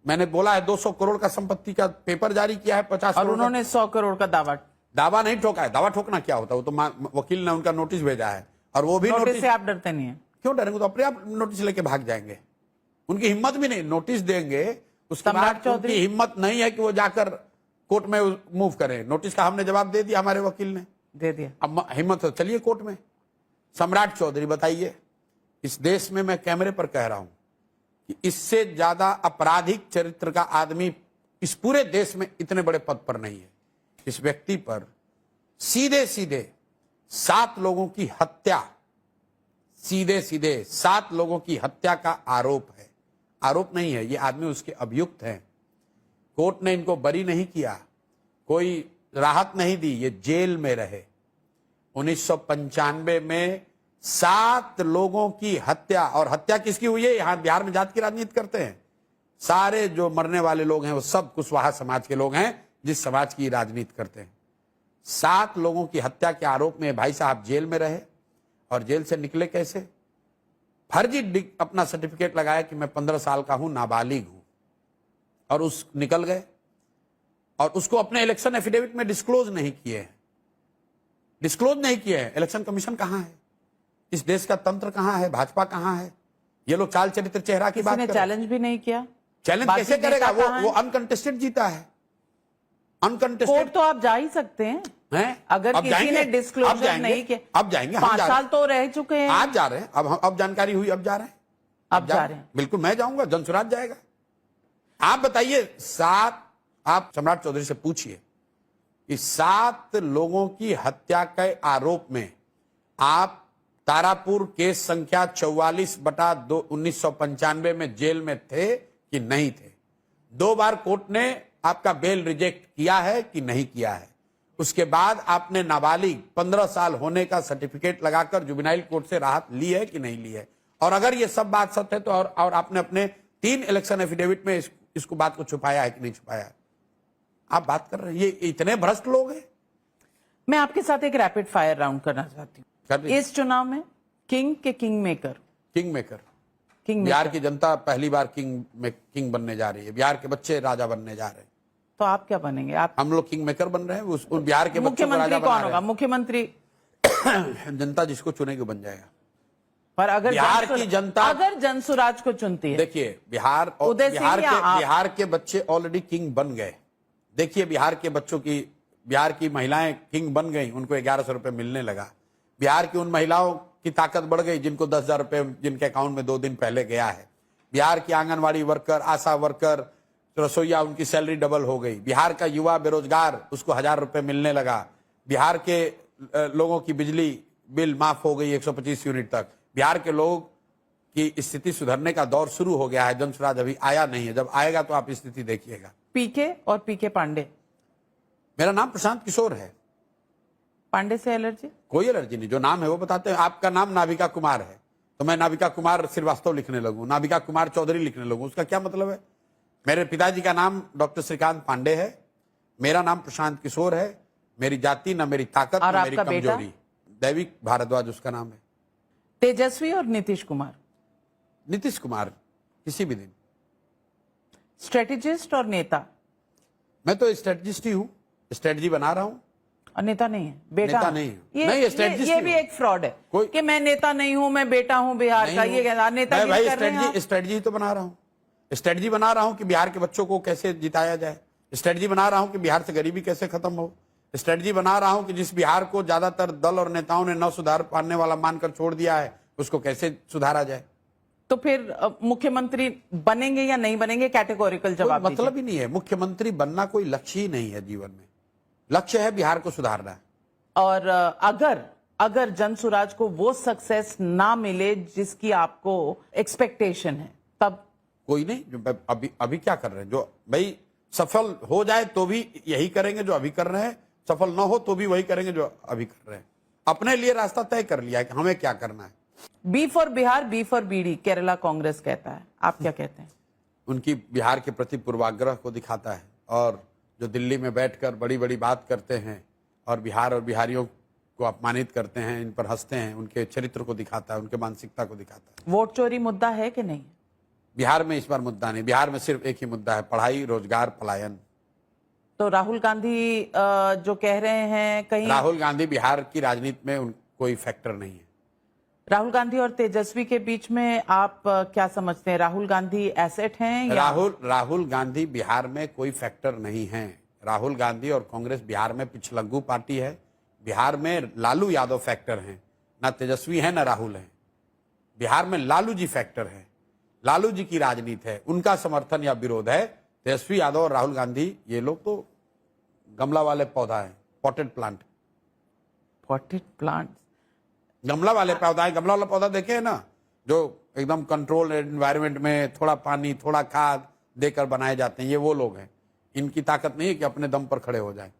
मैंने बोला है 200 करोड़ का संपत्ति का पेपर जारी किया है, 50 और उन्होंने 100 करोड़ का दावा नहीं ठोका है। दावा ठोकना क्या होता है? वो तो वकील ने उनका नोटिस भेजा है, और वो भी नोटिस से आप डरते नहीं है? क्यों डरेंगे? तो अपने आप नोटिस लेके भाग जाएंगे। उनकी हिम्मत भी नहीं, नोटिस देंगे उसके बाद उनकी हिम्मत नहीं है कि वो जाकर कोर्ट में मूव करें। नोटिस का हमने जवाब दे दिया, हमारे वकील ने दे दिया। अब हिम्मत तो चलिए कोर्ट में। सम्राट चौधरी बताइए, इस देश में मैं कैमरे पर कह रहा हूं कि इससे ज्यादा आपराधिक चरित्र का आदमी इस पूरे देश में इतने बड़े पद पर नहीं है। इस व्यक्ति पर सीधे सीधे 7 लोगों की हत्या, सीधे सीधे 7 लोगों की हत्या का आरोप है। आरोप नहीं है, ये आदमी उसके अभियुक्त हैं। कोर्ट ने इनको बरी नहीं किया, कोई राहत नहीं दी, ये जेल में रहे। 1995 में 7 लोगों की हत्या, और हत्या किसकी हुई है? यहां बिहार में जात की राजनीति करते हैं। सारे जो मरने वाले लोग हैं वो सब कुशवाहा समाज के लोग हैं, जिस समाज की राजनीति करते हैं। 7 लोगों की हत्या के आरोप में भाई साहब जेल में रहे, और जेल से निकले कैसे? फर्जी अपना सर्टिफिकेट लगाया कि मैं 15 साल का हूं, नाबालिग हूं, और उस निकल गए। और उसको अपने इलेक्शन एफिडेविट में डिस्क्लोज नहीं किए हैं, डिस्क्लोज नहीं किए हैं। इलेक्शन कमीशन कहां है? इस देश का तंत्र कहां है? भाजपा कहां है? ये लोग चाल चरित्र चेहरा की बात कर रहे हैं। चैलेंज भी नहीं किया। चैलेंज कैसे करेगा? वो अनकंटेस्टेड जीता है। अनकंटेस्टेड कोर्ट तो आप जा ही सकते हैं अगर किसी ने डिस्क्लोजर नहीं किया। अब जाएंगे, 5 साल तो रह चुके हैं। आज जा रहे हैं, अब जानकारी हुई, अब जा रहे हैं। अब जा रहे हैं। बिल्कुल मैं जाऊंगा, जनसुराज जाएगा। आप बताइए, 7 आप सम्राट चौधरी से पूछिए कि 7 लोगों की हत्या के आरोप में आप तारापुर केस संख्या 44/1995 में जेल में थे कि नहीं थे? 2 बार कोर्ट ने आपका बेल रिजेक्ट किया है कि नहीं किया है? उसके बाद आपने नाबालिग 15 साल होने का सर्टिफिकेट लगाकर जुवेनाइल कोर्ट से राहत ली है कि नहीं ली है? और अगर ये सब बात सत्य है तो और आपने अपने 3 इलेक्शन एफिडेविट में इसको बात को छुपाया है कि नहीं छुपाया है? आप बात कर रहे हैं, ये इतने भ्रष्ट लोग हैं। मैं आपके साथ एक रैपिड फायर राउंड करना चाहती हूँ। इस चुनाव में किंग के किंग मेकर बिहार की जनता पहली बार किंग बनने जा रही है। बिहार के बच्चे राजा बनने जा रहे हैं। तो आप क्या बनेंगे? हम लोग किंग मेकर बन रहे हैं। उस बिहार के बच्चों को राजा कौन होगा? मुख्यमंत्री जनता जिसको चुनेगी बन जाएगा। पर अगर बिहार की जनता अगर जनसुराज को चुनती है, देखिए बिहार के बच्चे ऑलरेडी किंग बन गए। देखिए बिहार के बच्चों की, बिहार की महिलाएं किंग बन गई, उनको 1100 रुपए मिलने लगा। बिहार की उन महिलाओं की ताकत बढ़ गई जिनको 10,000 रुपए जिनके अकाउंट में 2 दिन पहले गया है। बिहार की आंगनवाड़ी वर्कर, आशा वर्कर, रसोईया, उनकी सैलरी डबल हो गई। बिहार का युवा बेरोजगार, उसको 1000 रुपए मिलने लगा। बिहार के लोगों की बिजली बिल माफ हो गई 125 यूनिट तक। बिहार के लोग की स्थिति सुधरने का दौर शुरू हो गया है। जनसुराज अभी आया नहीं है, जब आएगा तो आप स्थिति देखिएगा। पीके और पीके पांडे। मेरा नाम प्रशांत किशोर है। पांडे से एलर्जी? कोई एलर्जी नहीं, जो नाम है वो बताते हैं। आपका नाम नाविका कुमार है तो मैं नाविका कुमार श्रीवास्तव लिखने लगूं, नाविका कुमार चौधरी लिखने लगूं, उसका क्या मतलब है? मेरे पिताजी का नाम डॉक्टर श्रीकांत पांडे है, मेरा नाम प्रशांत किशोर है। मेरी जाति ना मेरी ताकत ना मेरी कमजोरी। दैविक भारद्वाज उसका नाम है। तेजस्वी और नीतीश कुमार? नीतीश कुमार किसी भी दिन। स्ट्रेटेजिस्ट और नेता? मैं तो स्ट्रेटेजिस्ट ही हूँ, स्ट्रेटजी बना रहा हूँ। और नेता नहीं है? बेटा नेता नहीं है। ये भी एक फ्रॉड है कि मैं नेता नहीं हूं, मैं बेटा हूं बिहार का। ये नेता भाई स्ट्रेटजी तो बना रहा हूँ। स्ट्रेटजी बना रहा हूँ कि बिहार के बच्चों को कैसे जिताया जाए। स्ट्रेटजी बना रहा हूँ कि बिहार से गरीबी कैसे खत्म हो। स्ट्रेटजी बना रहा हूं कि जिस बिहार को ज्यादातर दल और नेताओं ने न सुधार पाने वाला मानकर छोड़ दिया है, उसको कैसे सुधारा जाए। तो फिर मुख्यमंत्री बनेंगे या नहीं बनेंगे, कैटेगोरिकल जवाब कोई मतलब ही नहीं है। मुख्यमंत्री बनना कोई लक्ष्य ही नहीं है जीवन में। लक्ष्य है बिहार को सुधारना। और अगर जनसुराज को वो सक्सेस ना मिले जिसकी आपको एक्सपेक्टेशन है, तब कोई नहीं। जो अभी क्या कर रहे हैं, जो भाई सफल हो जाए तो भी यही करेंगे जो अभी कर रहे हैं, सफल ना हो तो भी वही करेंगे जो अभी कर रहे हैं। अपने लिए रास्ता तय कर लिया है कि हमें क्या करना है। B for Bihar, B for bidi, Kerala Congress कहता है, आप क्या कहते हैं? उनकी बिहार के प्रति पूर्वाग्रह को दिखाता है। और जो दिल्ली में बैठकर बड़ी बड़ी बात करते हैं और बिहार और बिहारियों को अपमानित करते हैं, इन पर हंसते हैं, उनके चरित्र को दिखाता है, उनके मानसिकता को दिखाता है। वोट चोरी मुद्दा है कि नहीं? बिहार में इस बार मुद्दा नहीं। बिहार में सिर्फ एक ही मुद्दा है, पढ़ाई, रोजगार, पलायन। तो राहुल गांधी जो कह रहे हैं, कहीं राहुल गांधी बिहार की राजनीति में कोई फैक्टर नहीं है। राहुल गांधी और तेजस्वी के बीच में आप क्या समझते हैं? राहुल गांधी एसेट हैं या राहुल गांधी बिहार में कोई फैक्टर नहीं है। राहुल गांधी और कांग्रेस बिहार में पिछलग्गू पार्टी है। बिहार में लालू यादव फैक्टर हैं, ना तेजस्वी है ना राहुल है। बिहार में लालू जी फैक्टर है, लालू जी की राजनीति है, उनका समर्थन या विरोध है। तेजस्वी यादव और राहुल गांधी ये लोग तो गमला वाले पौधा है, पॉटेड प्लांट। गमला वाले पौधा है। गमला वाला पौधा देखे है ना, जो एकदम कंट्रोल एनवायरनमेंट में थोड़ा पानी थोड़ा खाद देकर बनाए जाते हैं, ये वो लोग हैं। इनकी ताकत नहीं है कि अपने दम पर खड़े हो जाए।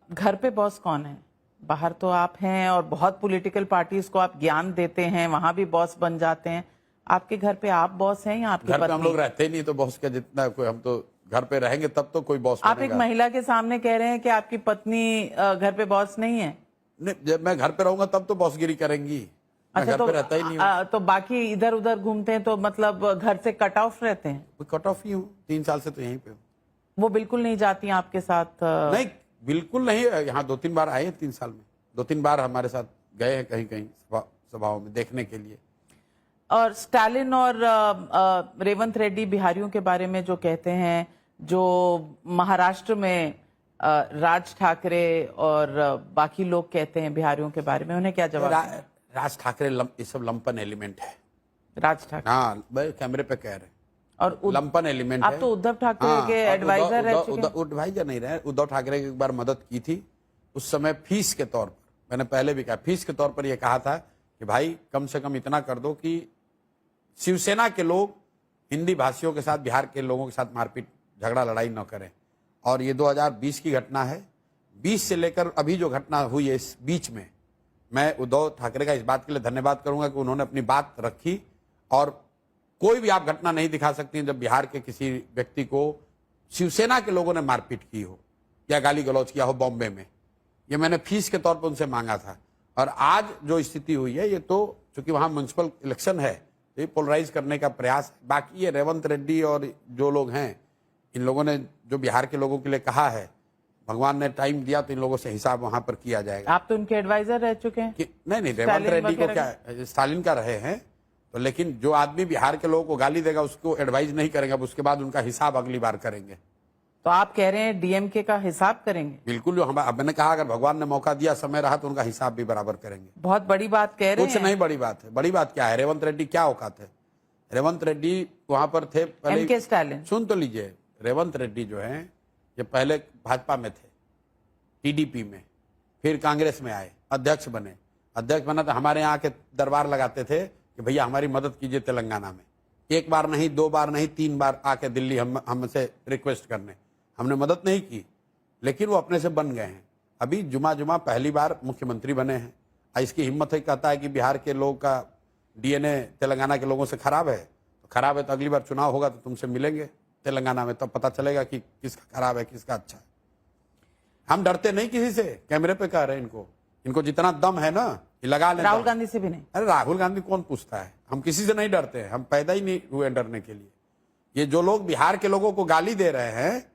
घर पे बॉस कौन है? बाहर तो आप हैं और बहुत पॉलिटिकल पार्टीज को आप ज्ञान देते हैं, वहां भी बॉस बन जाते हैं। आपके घर पे आप बॉस हैं या आपकी घर पे हम पत्नी? लोग रहते ही नहीं, तो बॉस का जितना कोई, हम तो घर पे रहेंगे तब तो कोई बॉस आप एक बनेगा। महिला के सामने कह रहे हैं कि आपकी पत्नी घर पे बॉस नहीं है। नहीं, जब मैं घर पे रहूंगा तब तो बॉसगिरी करेंगी। मैं अच्छा, घर पे रहता ही नहीं हूँ। तो बाकी इधर उधर घूमते हैं तो मतलब घर से कट ऑफ रहते हैं? कट ऑफ ही हूँ, 3 साल से तो यहीं पे हूँ। वो बिल्कुल नहीं जाती हैं आपके साथ? नहीं, बिल्कुल नहीं। यहाँ 2-3 बार आए हैं 3 साल में। 2-3 बार हमारे साथ गए हैं कहीं कहीं सभाओं में देखने के लिए। और स्टालिन और रेवंत रेड्डी बिहारियों के बारे में जो कहते हैं, जो महाराष्ट्र में राज ठाकरे और बाकी लोग कहते हैं बिहारियों के बारे में, उन्हें क्या जवाब? राज ठाकरे ये सब लंपन एलिमेंट है। राज ठाकरे, हाँ, कैमरे पे कह रहे हैं। और लंपन एलिमेंट आप है। तो उद्धव ठाकरे हाँ, के एडवाइजर रह चुके हैं। एडवाइजर नहीं रहे, उद्धव ठाकरे की एक बार मदद की थी। उस समय फीस के तौर पर, मैंने पहले भी कहा, फीस के तौर पर यह कहा था कि भाई कम से कम इतना कर दो कि शिवसेना के लोग हिंदी भाषियों के साथ, बिहार के लोगों के साथ मारपीट झगड़ा लड़ाई न करें। और ये 2020 की घटना है। 20 से लेकर अभी जो घटना हुई है, इस बीच में मैं उद्धव ठाकरे का इस बात के लिए धन्यवाद करूंगा कि उन्होंने अपनी बात रखी। और कोई भी आप घटना नहीं दिखा सकती हैं जब बिहार के किसी व्यक्ति को शिवसेना के लोगों ने मारपीट की हो या गाली गलौज किया हो बॉम्बे में। ये मैंने फीस के तौर पर उनसे मांगा था। और आज जो स्थिति हुई है, ये तो चूंकि वहां म्युनिसिपल इलेक्शन है, ये पोलराइज करने का प्रयास। बाकी ये रेवंत रेड्डी और जो लोग हैं, इन लोगों ने जो बिहार के लोगों के लिए कहा है, भगवान ने टाइम दिया तो इन लोगों से हिसाब वहां पर किया जाएगा। आप तो उनके एडवाइजर रह चुके हैं। नहीं, रेवंत रेड्डी को क्या, स्टालिन का रहे हैं तो, लेकिन जो आदमी बिहार के लोगों को गाली देगा उसको एडवाइज नहीं करेंगे। अब उसके बाद उनका हिसाब अगली बार करेंगे। तो आप कह रहे हैं डीएमके का हिसाब करेंगे? बिल्कुल। जो मैंने कहा, अगर भगवान ने मौका दिया, समय रहा, तो उनका हिसाब भी बराबर करेंगे। बहुत बड़ी बात कह रहे हैं। कुछ नहीं बड़ी बात है। बड़ी बात क्या है? रेवंत रेड्डी क्या औकात है? रेवंत रेड्डी वहां पर थे पहले। एमके स्टालिन, सुन तो लीजिए, रेवंत रेड्डी जो है, ये पहले भाजपा में थे, टीडीपी में, फिर कांग्रेस में आए, अध्यक्ष बने। अध्यक्ष बना तो हमारे यहाँ के दरबार लगाते थे कि भैया हमारी मदद कीजिए तेलंगाना में। 1 बार नहीं, 2 बार नहीं, 3 बार आके दिल्ली हमसे रिक्वेस्ट करने। हमने मदद नहीं की, लेकिन वो अपने से बन गए हैं। अभी जुमा पहली बार मुख्यमंत्री बने हैं। इसकी हिम्मत है, कहता है कि बिहार के लोगों का डीएनए तेलंगाना के लोगों से खराब है। तो खराब है तो अगली बार चुनाव होगा तो तुमसे मिलेंगे तेलंगाना में, तब पता चलेगा कि किसका खराब है किसका अच्छा है। हम डरते नहीं किसी से। कैमरे पे कह रहे हैं, इनको जितना दम है ना, ये लगा लें। राहुल गांधी से भी नहीं। अरे राहुल गांधी कौन पूछता है? हम किसी से नहीं डरते हैं। हम पैदा ही नहीं हुए डरने के लिए। ये जो लोग बिहार के लोगों को गाली दे रहे हैं,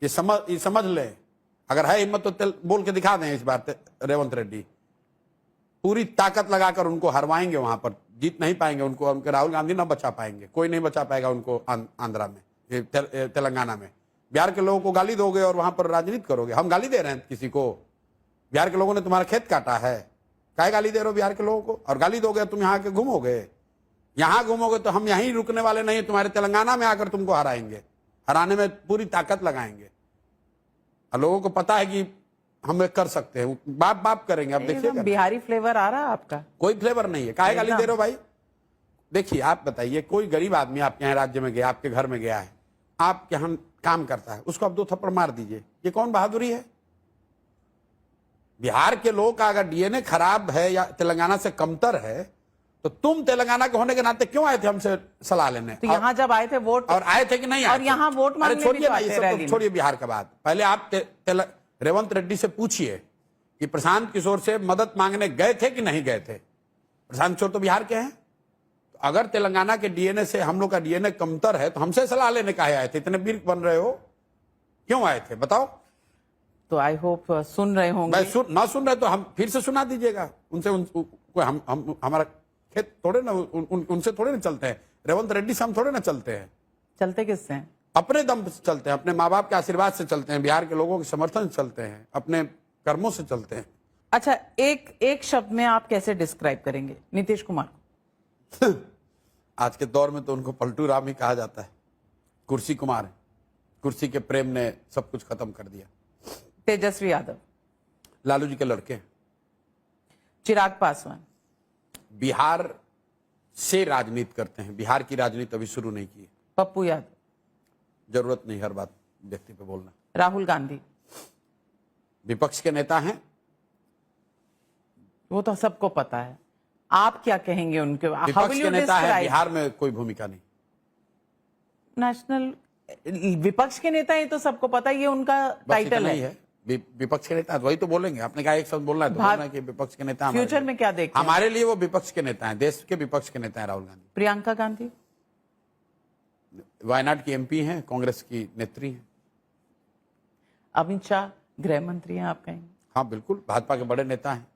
ये समझ ले, अगर है हिम्मत तो बोल के दिखा दें। इस बार रेवंत रेड्डी पूरी ताकत लगाकर उनको हरवाएंगे। वहां पर जीत नहीं पाएंगे उनको। उनके राहुल गांधी ना बचा पाएंगे, कोई नहीं बचा पाएगा उनको। आंध्रा में, तेलंगाना में बिहार के लोगों को गाली दोगे और वहां पर राजनीति करोगे। हम गाली दे रहे हैं किसी को? बिहार के लोगों ने तुम्हारा खेत काटा है, काहे गाली दे रहे हो बिहार के लोगों को? और गाली दोगे तुम यहाँ के घूमोगे, यहाँ घूमोगे तो हम यहीं रुकने वाले नहीं, तुम्हारे तेलंगाना में आकर तुमको हराएंगे, हराने में पूरी ताकत लगाएंगे। और लोगों को पता है कि हम कर सकते हैं, बाप बाप करेंगे। अब देखिए बिहारी फ्लेवर आ रहा है आपका। कोई फ्लेवर नहीं है, काहे गाली दे रहे हो भाई? देखिए आप बताइए, कोई गरीब आदमी आपके यहाँ राज्य में गया, आपके घर में गया है, आपके यहाँ काम करता है, उसको आप 2 थप्पड़ मार दीजिए, ये कौन बहादुरी है? बिहार के लोग का अगर डीएनए खराब है या तेलंगाना से कमतर है, तो तुम तेलंगाना के होने के नाते क्यों आए थे हमसे सलाह लेने? तो यहाँ जब आए थे वोट, और आए थे कि नहीं आए और यहाँ वोट मांगने भी छोड़िए तो ना, आते ये हैं सब रैली तो में। छोड़िए बिहार का बात। पहले आप रेवंत रेड्डी से पूछिए कि प्रशांत किशोर से मदद मांगने गए थे कि नहीं गए थे। प्रशांत किशोर तो बिहार के हैं। तो अगर तेलंगाना के डीएनए से हम लोग का डीएनए कमतर है तो हमसे सलाह लेने काहे आए थे? इतने वीर बन रहे हो, क्यों आए थे बताओ? तो आई होप सुन रहे होंगे। ना सुन रहे तो हम फिर से सुना दीजिएगा उनसे। हम हमारा खेत थोड़े ना उनसे थोड़े ना चलते हैं, रेवंत रेड्डी से हम थोड़े ना चलते हैं। चलते किससे हैं? अपने दम से चलते हैं, अपने माँ बाप के आशीर्वाद से चलते हैं, बिहार के लोगों के समर्थन से चलते हैं, अपने कर्मों से चलते हैं। अच्छा, एक शब्द में आप कैसे डिस्क्राइब करेंगे नीतीश कुमार को? आज के दौर में तो उनको पलटू राम ही कहा जाता है। कुर्सी कुमार है, कुर्सी के प्रेम ने सब कुछ खत्म कर दिया। तेजस्वी यादव लालू जी के लड़के हैं। चिराग पासवान बिहार से राजनीति करते हैं, बिहार की राजनीति अभी शुरू नहीं की है। पप्पू यादव, जरूरत नहीं हर बात व्यक्ति पे बोलना। राहुल गांधी विपक्ष के नेता हैं, वो तो सबको पता है, आप क्या कहेंगे उनके? How will विपक्ष you के नेता है, describe? बिहार में कोई भूमिका नहीं। नेशनल विपक्ष के नेता, ये तो सबको पता है, ये उनका टाइटल नहीं है। विपक्ष के नेता वही तो बोलेंगे। आपने कहा एक शब्द बोलना है तो बोलना है कि विपक्ष के नेता। फ्यूचर में क्या देखते हैं? हमारे लिए वो विपक्ष के नेता हैं, देश के विपक्ष के नेता हैं राहुल गांधी। प्रियंका गांधी वायनाड की एमपी हैं, कांग्रेस की नेत्री हैं। अमित शाह गृह मंत्री हैं, आप कहेंगे? हाँ बिल्कुल, भाजपा के बड़े नेता हैं,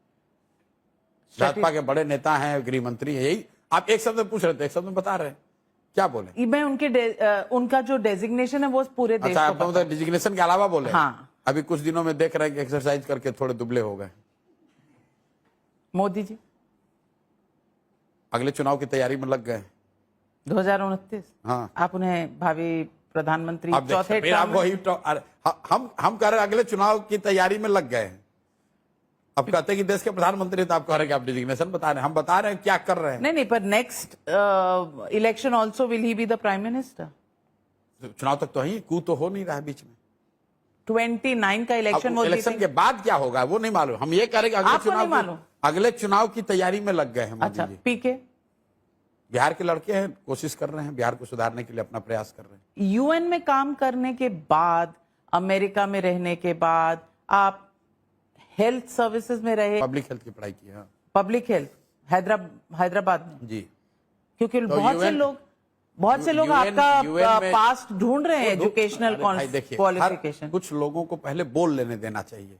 भाजपा के बड़े नेता हैं, गृह मंत्री हैं। यही आप एक शब्द में पूछ रहे थे, एक शब्द में बता रहे हैं, क्या बोले? मैं उनका जो डेजिग्नेशन है वो पूरे देश अच्छा, को पता है। आप डिजिग्नेशन के अलावा बोले? हाँ। अभी कुछ दिनों में देख रहे हैं कि एक्सरसाइज करके थोड़े दुबले हो गए। मोदी जी अगले चुनाव की तैयारी में लग गए 2029। हाँ, आप उन्हें भावी प्रधानमंत्री आप चौथे फिर आप टर्म वही हम कह रहे हैं अगले चुनाव की तैयारी में लग गए हैं। अब कहते हैं कि देश के प्रधानमंत्री, तो आप कह रहे हैं कि आप डिजिग्नेशन बता रहे हैं। हम बता रहे हैं क्या कर रहे हैं। नहीं, पर next election also will he be the prime minister? चुनाव तक तो है, कू तो हो नहीं रहा है बीच में। 29 का इलेक्शन, अब इलेक्शन के बाद क्या होगा वो नहीं मालूम। हम ये कह रहे हैं कि अगले चुनाव की तैयारी में लग गए हैं मोदी अच्छा, जी। पीके बिहार के लड़के हैं, कोशिश कर रहे हैं, बिहार को सुधारने के लिए अपना प्रयास कर रहे हैं। यूएन में काम करने के बाद, अमेरिका में रहने के बाद, आप हेल्थ सर्विसेज में रहे, पब्लिक हेल्थ की पढ़ाई की है। पब्लिक हेल्थ हैदराबाद में जी, क्योंकि तो बहुत से लोग आपका पास्ट ढूंढ रहे हैं, एजुकेशनल क्वालिफिकेशन। कुछ लोगों को पहले बोल लेने देना चाहिए,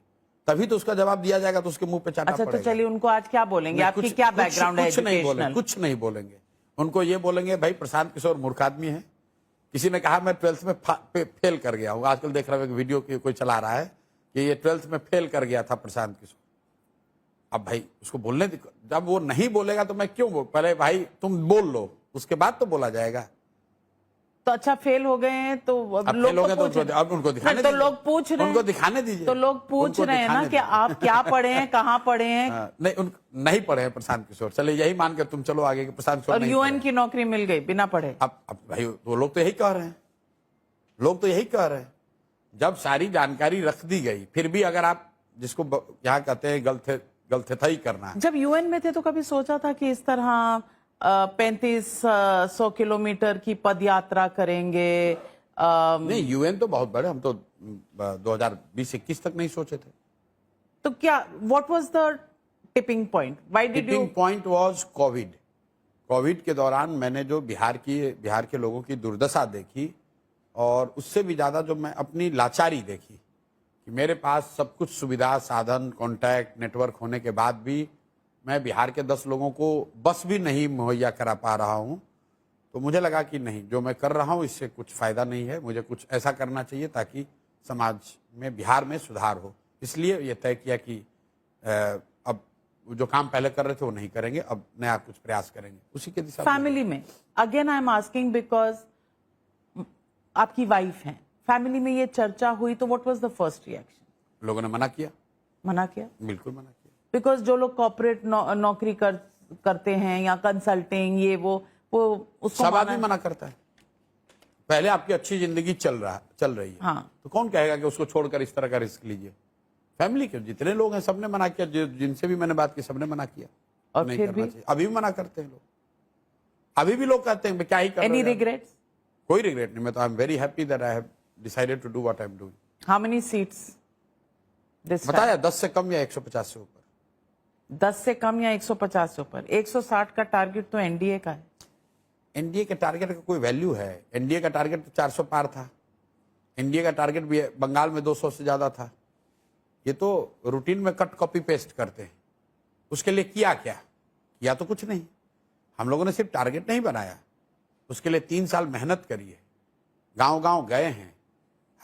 तभी तो उसका जवाब दिया जाएगा, तो उसके मुंह पे चाटा अच्छा, पड़ेगा। तो चलिए उनको आज क्या बोलेंगे? आपकी क्या बैकग्राउंड है एजुकेशनल? कुछ नहीं बोलेंगे। उनको ये बोलेंगे भाई प्रशांत किशोर मूर्ख आदमी है। किसी ने कहा मैं 12th में फेल कर गया हूँ। आजकल देख रहा हूँ एक वीडियो की कोई चला रहा है कि ये 12th में फेल कर गया था प्रशांत किशोर। अब भाई उसको बोलने, जब वो नहीं बोलेगा तो मैं क्यों पहले भाई तुम बोल लो, उसके बाद तो बोला जाएगा। तो अच्छा, फेल हो गए हैं तो अब उनको दिखाने, तो लोग पूछ रहे हैं, उनको दिखाने दीजिए। तो लोग पूछ रहे हैं ना कि आप क्या पढ़े हैं, कहाँ पढ़े हैं? नहीं पढ़े हैं प्रशांत किशोर। चले यही मान के तुम चलो आगे कि प्रशांत किशोर और यूएन की नौकरी मिल गई बिना पढ़े। अब भाई वो लोग तो यही कह रहे हैं, लोग तो यही कह रहे हैं। जब सारी जानकारी रख दी गई, फिर भी अगर आप जिसको यहाँ कहते हैं गलथेथाई करना है। जब यूएन में थे तो कभी सोचा था कि इस तरह 3500 किलोमीटर की पद यात्रा करेंगे? नहीं, यूएन तो बहुत बड़े, हम तो 2020-21 तक नहीं सोचे थे। तो क्या, what was the tipping point? Why did you? Tipping point was Covid. Covid के दौरान मैंने जो बिहार के लोगों की दुर्दशा देखी, और उससे भी ज्यादा जो मैं अपनी लाचारी देखी कि मेरे पास सब कुछ सुविधा, साधन, कॉन्टैक्ट, नेटवर्क होने के बाद भी मैं बिहार के 10 लोगों को बस भी नहीं मुहैया करा पा रहा हूं। तो मुझे लगा कि नहीं, जो मैं कर रहा हूं इससे कुछ फायदा नहीं है, मुझे कुछ ऐसा करना चाहिए ताकि समाज में, बिहार में सुधार हो। इसलिए ये तय किया कि अब जो काम पहले कर रहे थे वो नहीं करेंगे, अब नया कुछ प्रयास करेंगे, उसी के दिशा में। फैमिली में again I am asking because आपकी वाइफ हैं, फैमिली में ये चर्चा हुई तो what was the first reaction? लोगों ने मना किया, मना किया, बिल्कुल मना किया। बिकॉज जो लोग कॉर्पोरेट नौकरी करते हैं या कंसल्टिंग ये वो उसको सब आदमी मना करता है। पहले आपकी अच्छी जिंदगी चल रही है, हाँ। तो कौन कहेगा कि उसको छोड़कर इस तरह का रिस्क लीजिए? फैमिली के जितने लोग हैं सबने मना किया, जिनसे भी मैंने बात की सबने मना किया। और नहीं फिर करना भी चाहिए। अभी भी मना करते हैं लोग, अभी भी लोग कहते हैं क्या ही कर एनी रिग्रेट्स? कोई रिग्रेट नहीं। मैं तो I am very happy that I have decided to do what I am doing. How many seats this? बताया 10 से कम या 150 से ऊपर। 10 से कम या 150 से ऊपर? 160 का टारगेट तो एनडीए का है। एनडीए के टारगेट का कोई वैल्यू है? एनडीए का टारगेट तो 400 पार था। एनडीए का टारगेट भी बंगाल में 200 से ज्यादा था। ये तो रूटीन में कट कॉपी पेस्ट करते हैं। उसके लिए किया क्या? किया तो कुछ नहीं। हम लोगों ने सिर्फ टारगेट नहीं बनाया, उसके लिए 3 साल मेहनत करी है, गांव गांव गए हैं।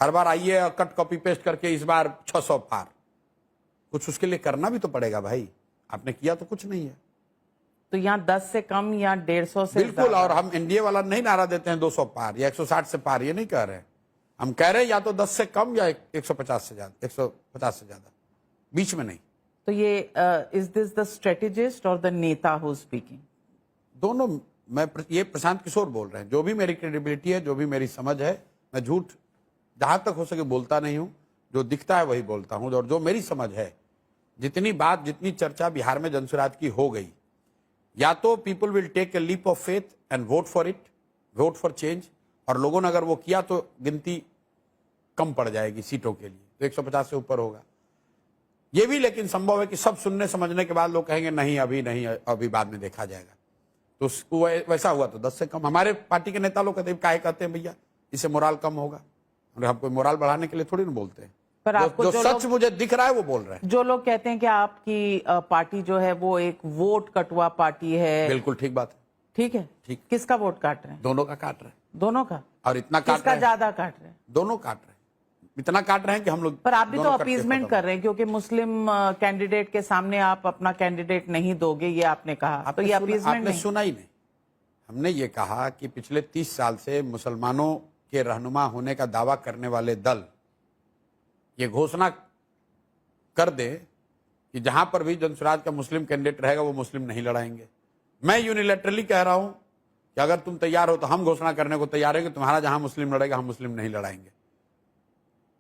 हर बार आइए और कट कॉपी पेस्ट करके इस बार 600 पार। कुछ उसके लिए करना भी तो पड़ेगा भाई। आपने किया तो कुछ नहीं है। तो यहाँ 10 से कम या 150 से बिल्कुल। ज्यादा? और हम एनडीए वाला नहीं नारा देते हैं 200 पार या 160 से पार, ये नहीं कह रहे हैं। हम कह रहे हैं या तो 10 से कम या 150 से ज्यादा, 150 से ज्यादा, बीच में नहीं। तो ये इज दिस द स्ट्रेटेजिस्ट और द नेता हु स्पीकिंग? दोनों। ये प्रशांत किशोर बोल रहे हैं। जो भी मेरी क्रेडिबिलिटी है, जो भी मेरी समझ है, मैं झूठ जहां तक हो सके बोलता नहीं हूं। जो दिखता है वही बोलता हूं। और जो मेरी समझ है, जितनी बात, जितनी चर्चा बिहार में जनसुराज की हो गई, या तो people will take a leap of faith and vote for it, vote for change, और लोगों ने अगर वो किया तो गिनती कम पड़ जाएगी सीटों के लिए, तो 150 से ऊपर होगा। ये भी लेकिन संभव है कि सब सुनने समझने के बाद लोग कहेंगे नहीं, अभी नहीं, अभी बाद में देखा जाएगा। तो वैसा हुआ तो 10 से कम। हमारे पार्टी के नेता लोग कहते हैं, काहे कहते हैं भैया, इससे मोराल कम होगा। हम कोई मोराल बढ़ाने के लिए थोड़ी ना बोलते हैं। पर आपको जो सच मुझे दिख रहा है वो बोल रहे हैं। जो लोग कहते हैं कि आपकी पार्टी जो है वो एक वोट कटुआ पार्टी है। बिल्कुल ठीक बात है। ठीक है, ठीक। किसका वोट काट रहे हैं? दोनों का काट रहे हैं। दोनों का? और इतना काट किसका रहे हैं, ज्यादा काट रहे हैं? दोनों काट रहे हैं। इतना काट रहे हैं कि हम लोग। पर आप भी तो दोनों कट के अपीजमेंट खत्म। कर रहे हैं, क्योंकि मुस्लिम कैंडिडेट के सामने आप अपना कैंडिडेट नहीं दोगे, ये आपने कहा। तो ये अपीजमेंट आपने नहीं? सुना ही नहीं। हमने ये कहा कि पिछले 30 साल से मुसलमानों के रहनुमा होने का दावा करने वाले दल ये घोषणा कर दे कि जहां पर भी जनसुराज का मुस्लिम कैंडिडेट रहेगा वो मुस्लिम नहीं लड़ाएंगे। मैं यूनिलैटरली कह रहा हूं कि अगर तुम तैयार हो तो हम घोषणा करने को तैयार हैं कि तुम्हारा जहां मुस्लिम लड़ेगा हम मुस्लिम नहीं लड़ाएंगे,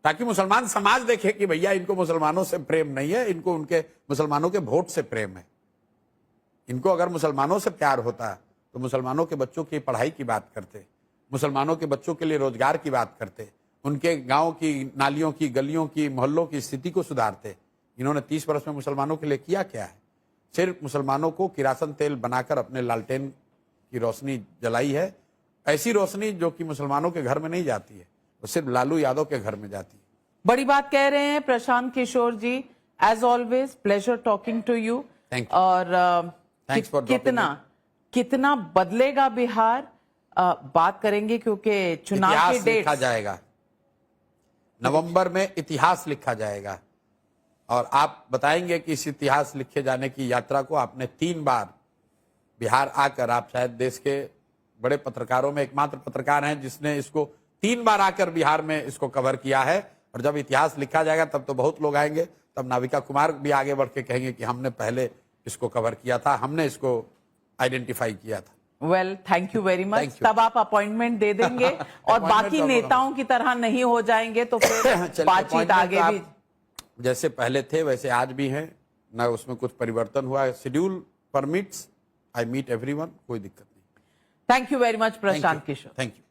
ताकि मुसलमान समाज देखे कि भैया इनको मुसलमानों से प्रेम नहीं है, इनको उनके मुसलमानों के वोट से प्रेम है। इनको अगर मुसलमानों से प्यार होता तो मुसलमानों के बच्चों की पढ़ाई की बात करते, मुसलमानों के बच्चों के लिए रोजगार की बात करते, उनके गांव की नालियों की, गलियों की, मोहल्लों की स्थिति को सुधारते। इन्होंने 30 वर्ष में मुसलमानों के लिए किया क्या है? सिर्फ मुसलमानों को किरासन तेल बनाकर अपने लालटेन की रोशनी जलाई है। ऐसी रोशनी जो कि मुसलमानों के घर में नहीं जाती है, वो सिर्फ लालू यादव के घर में जाती है। बड़ी बात कह रहे हैं Prashant Kishor ji. As always pleasure talking to you. Thank you. और Thanks for dropping कितना बदलेगा बिहार, बात करेंगे, क्योंकि चुनाव के इतिहास डेट लिखा जाएगा नवंबर में, इतिहास लिखा जाएगा। और आप बताएंगे कि इस इतिहास लिखे जाने की यात्रा को आपने 3 बार बिहार आकर, आप शायद देश के बड़े पत्रकारों में एकमात्र पत्रकार हैं जिसने इसको 3 बार आकर बिहार में इसको कवर किया है। और जब इतिहास लिखा जाएगा तब तो बहुत लोग आएंगे, तब नाविका कुमार भी आगे बढ़ के कहेंगे कि हमने पहले इसको कवर किया था, हमने इसको आइडेंटिफाई किया था। Well, thank you very much. Thank you. तब आप अपॉइंटमेंट दे देंगे और Appointment बाकी तो नेताओं की तरह नहीं हो जाएंगे तो फिर चलिए, बातचीत appointment आगे तो भी। आप जैसे पहले थे वैसे आज भी हैं, ना उसमें कुछ परिवर्तन हुआ है। Schedule permits, I meet everyone, कोई दिक्कत नहीं। Thank you very much Prashant Kishor. Thank you.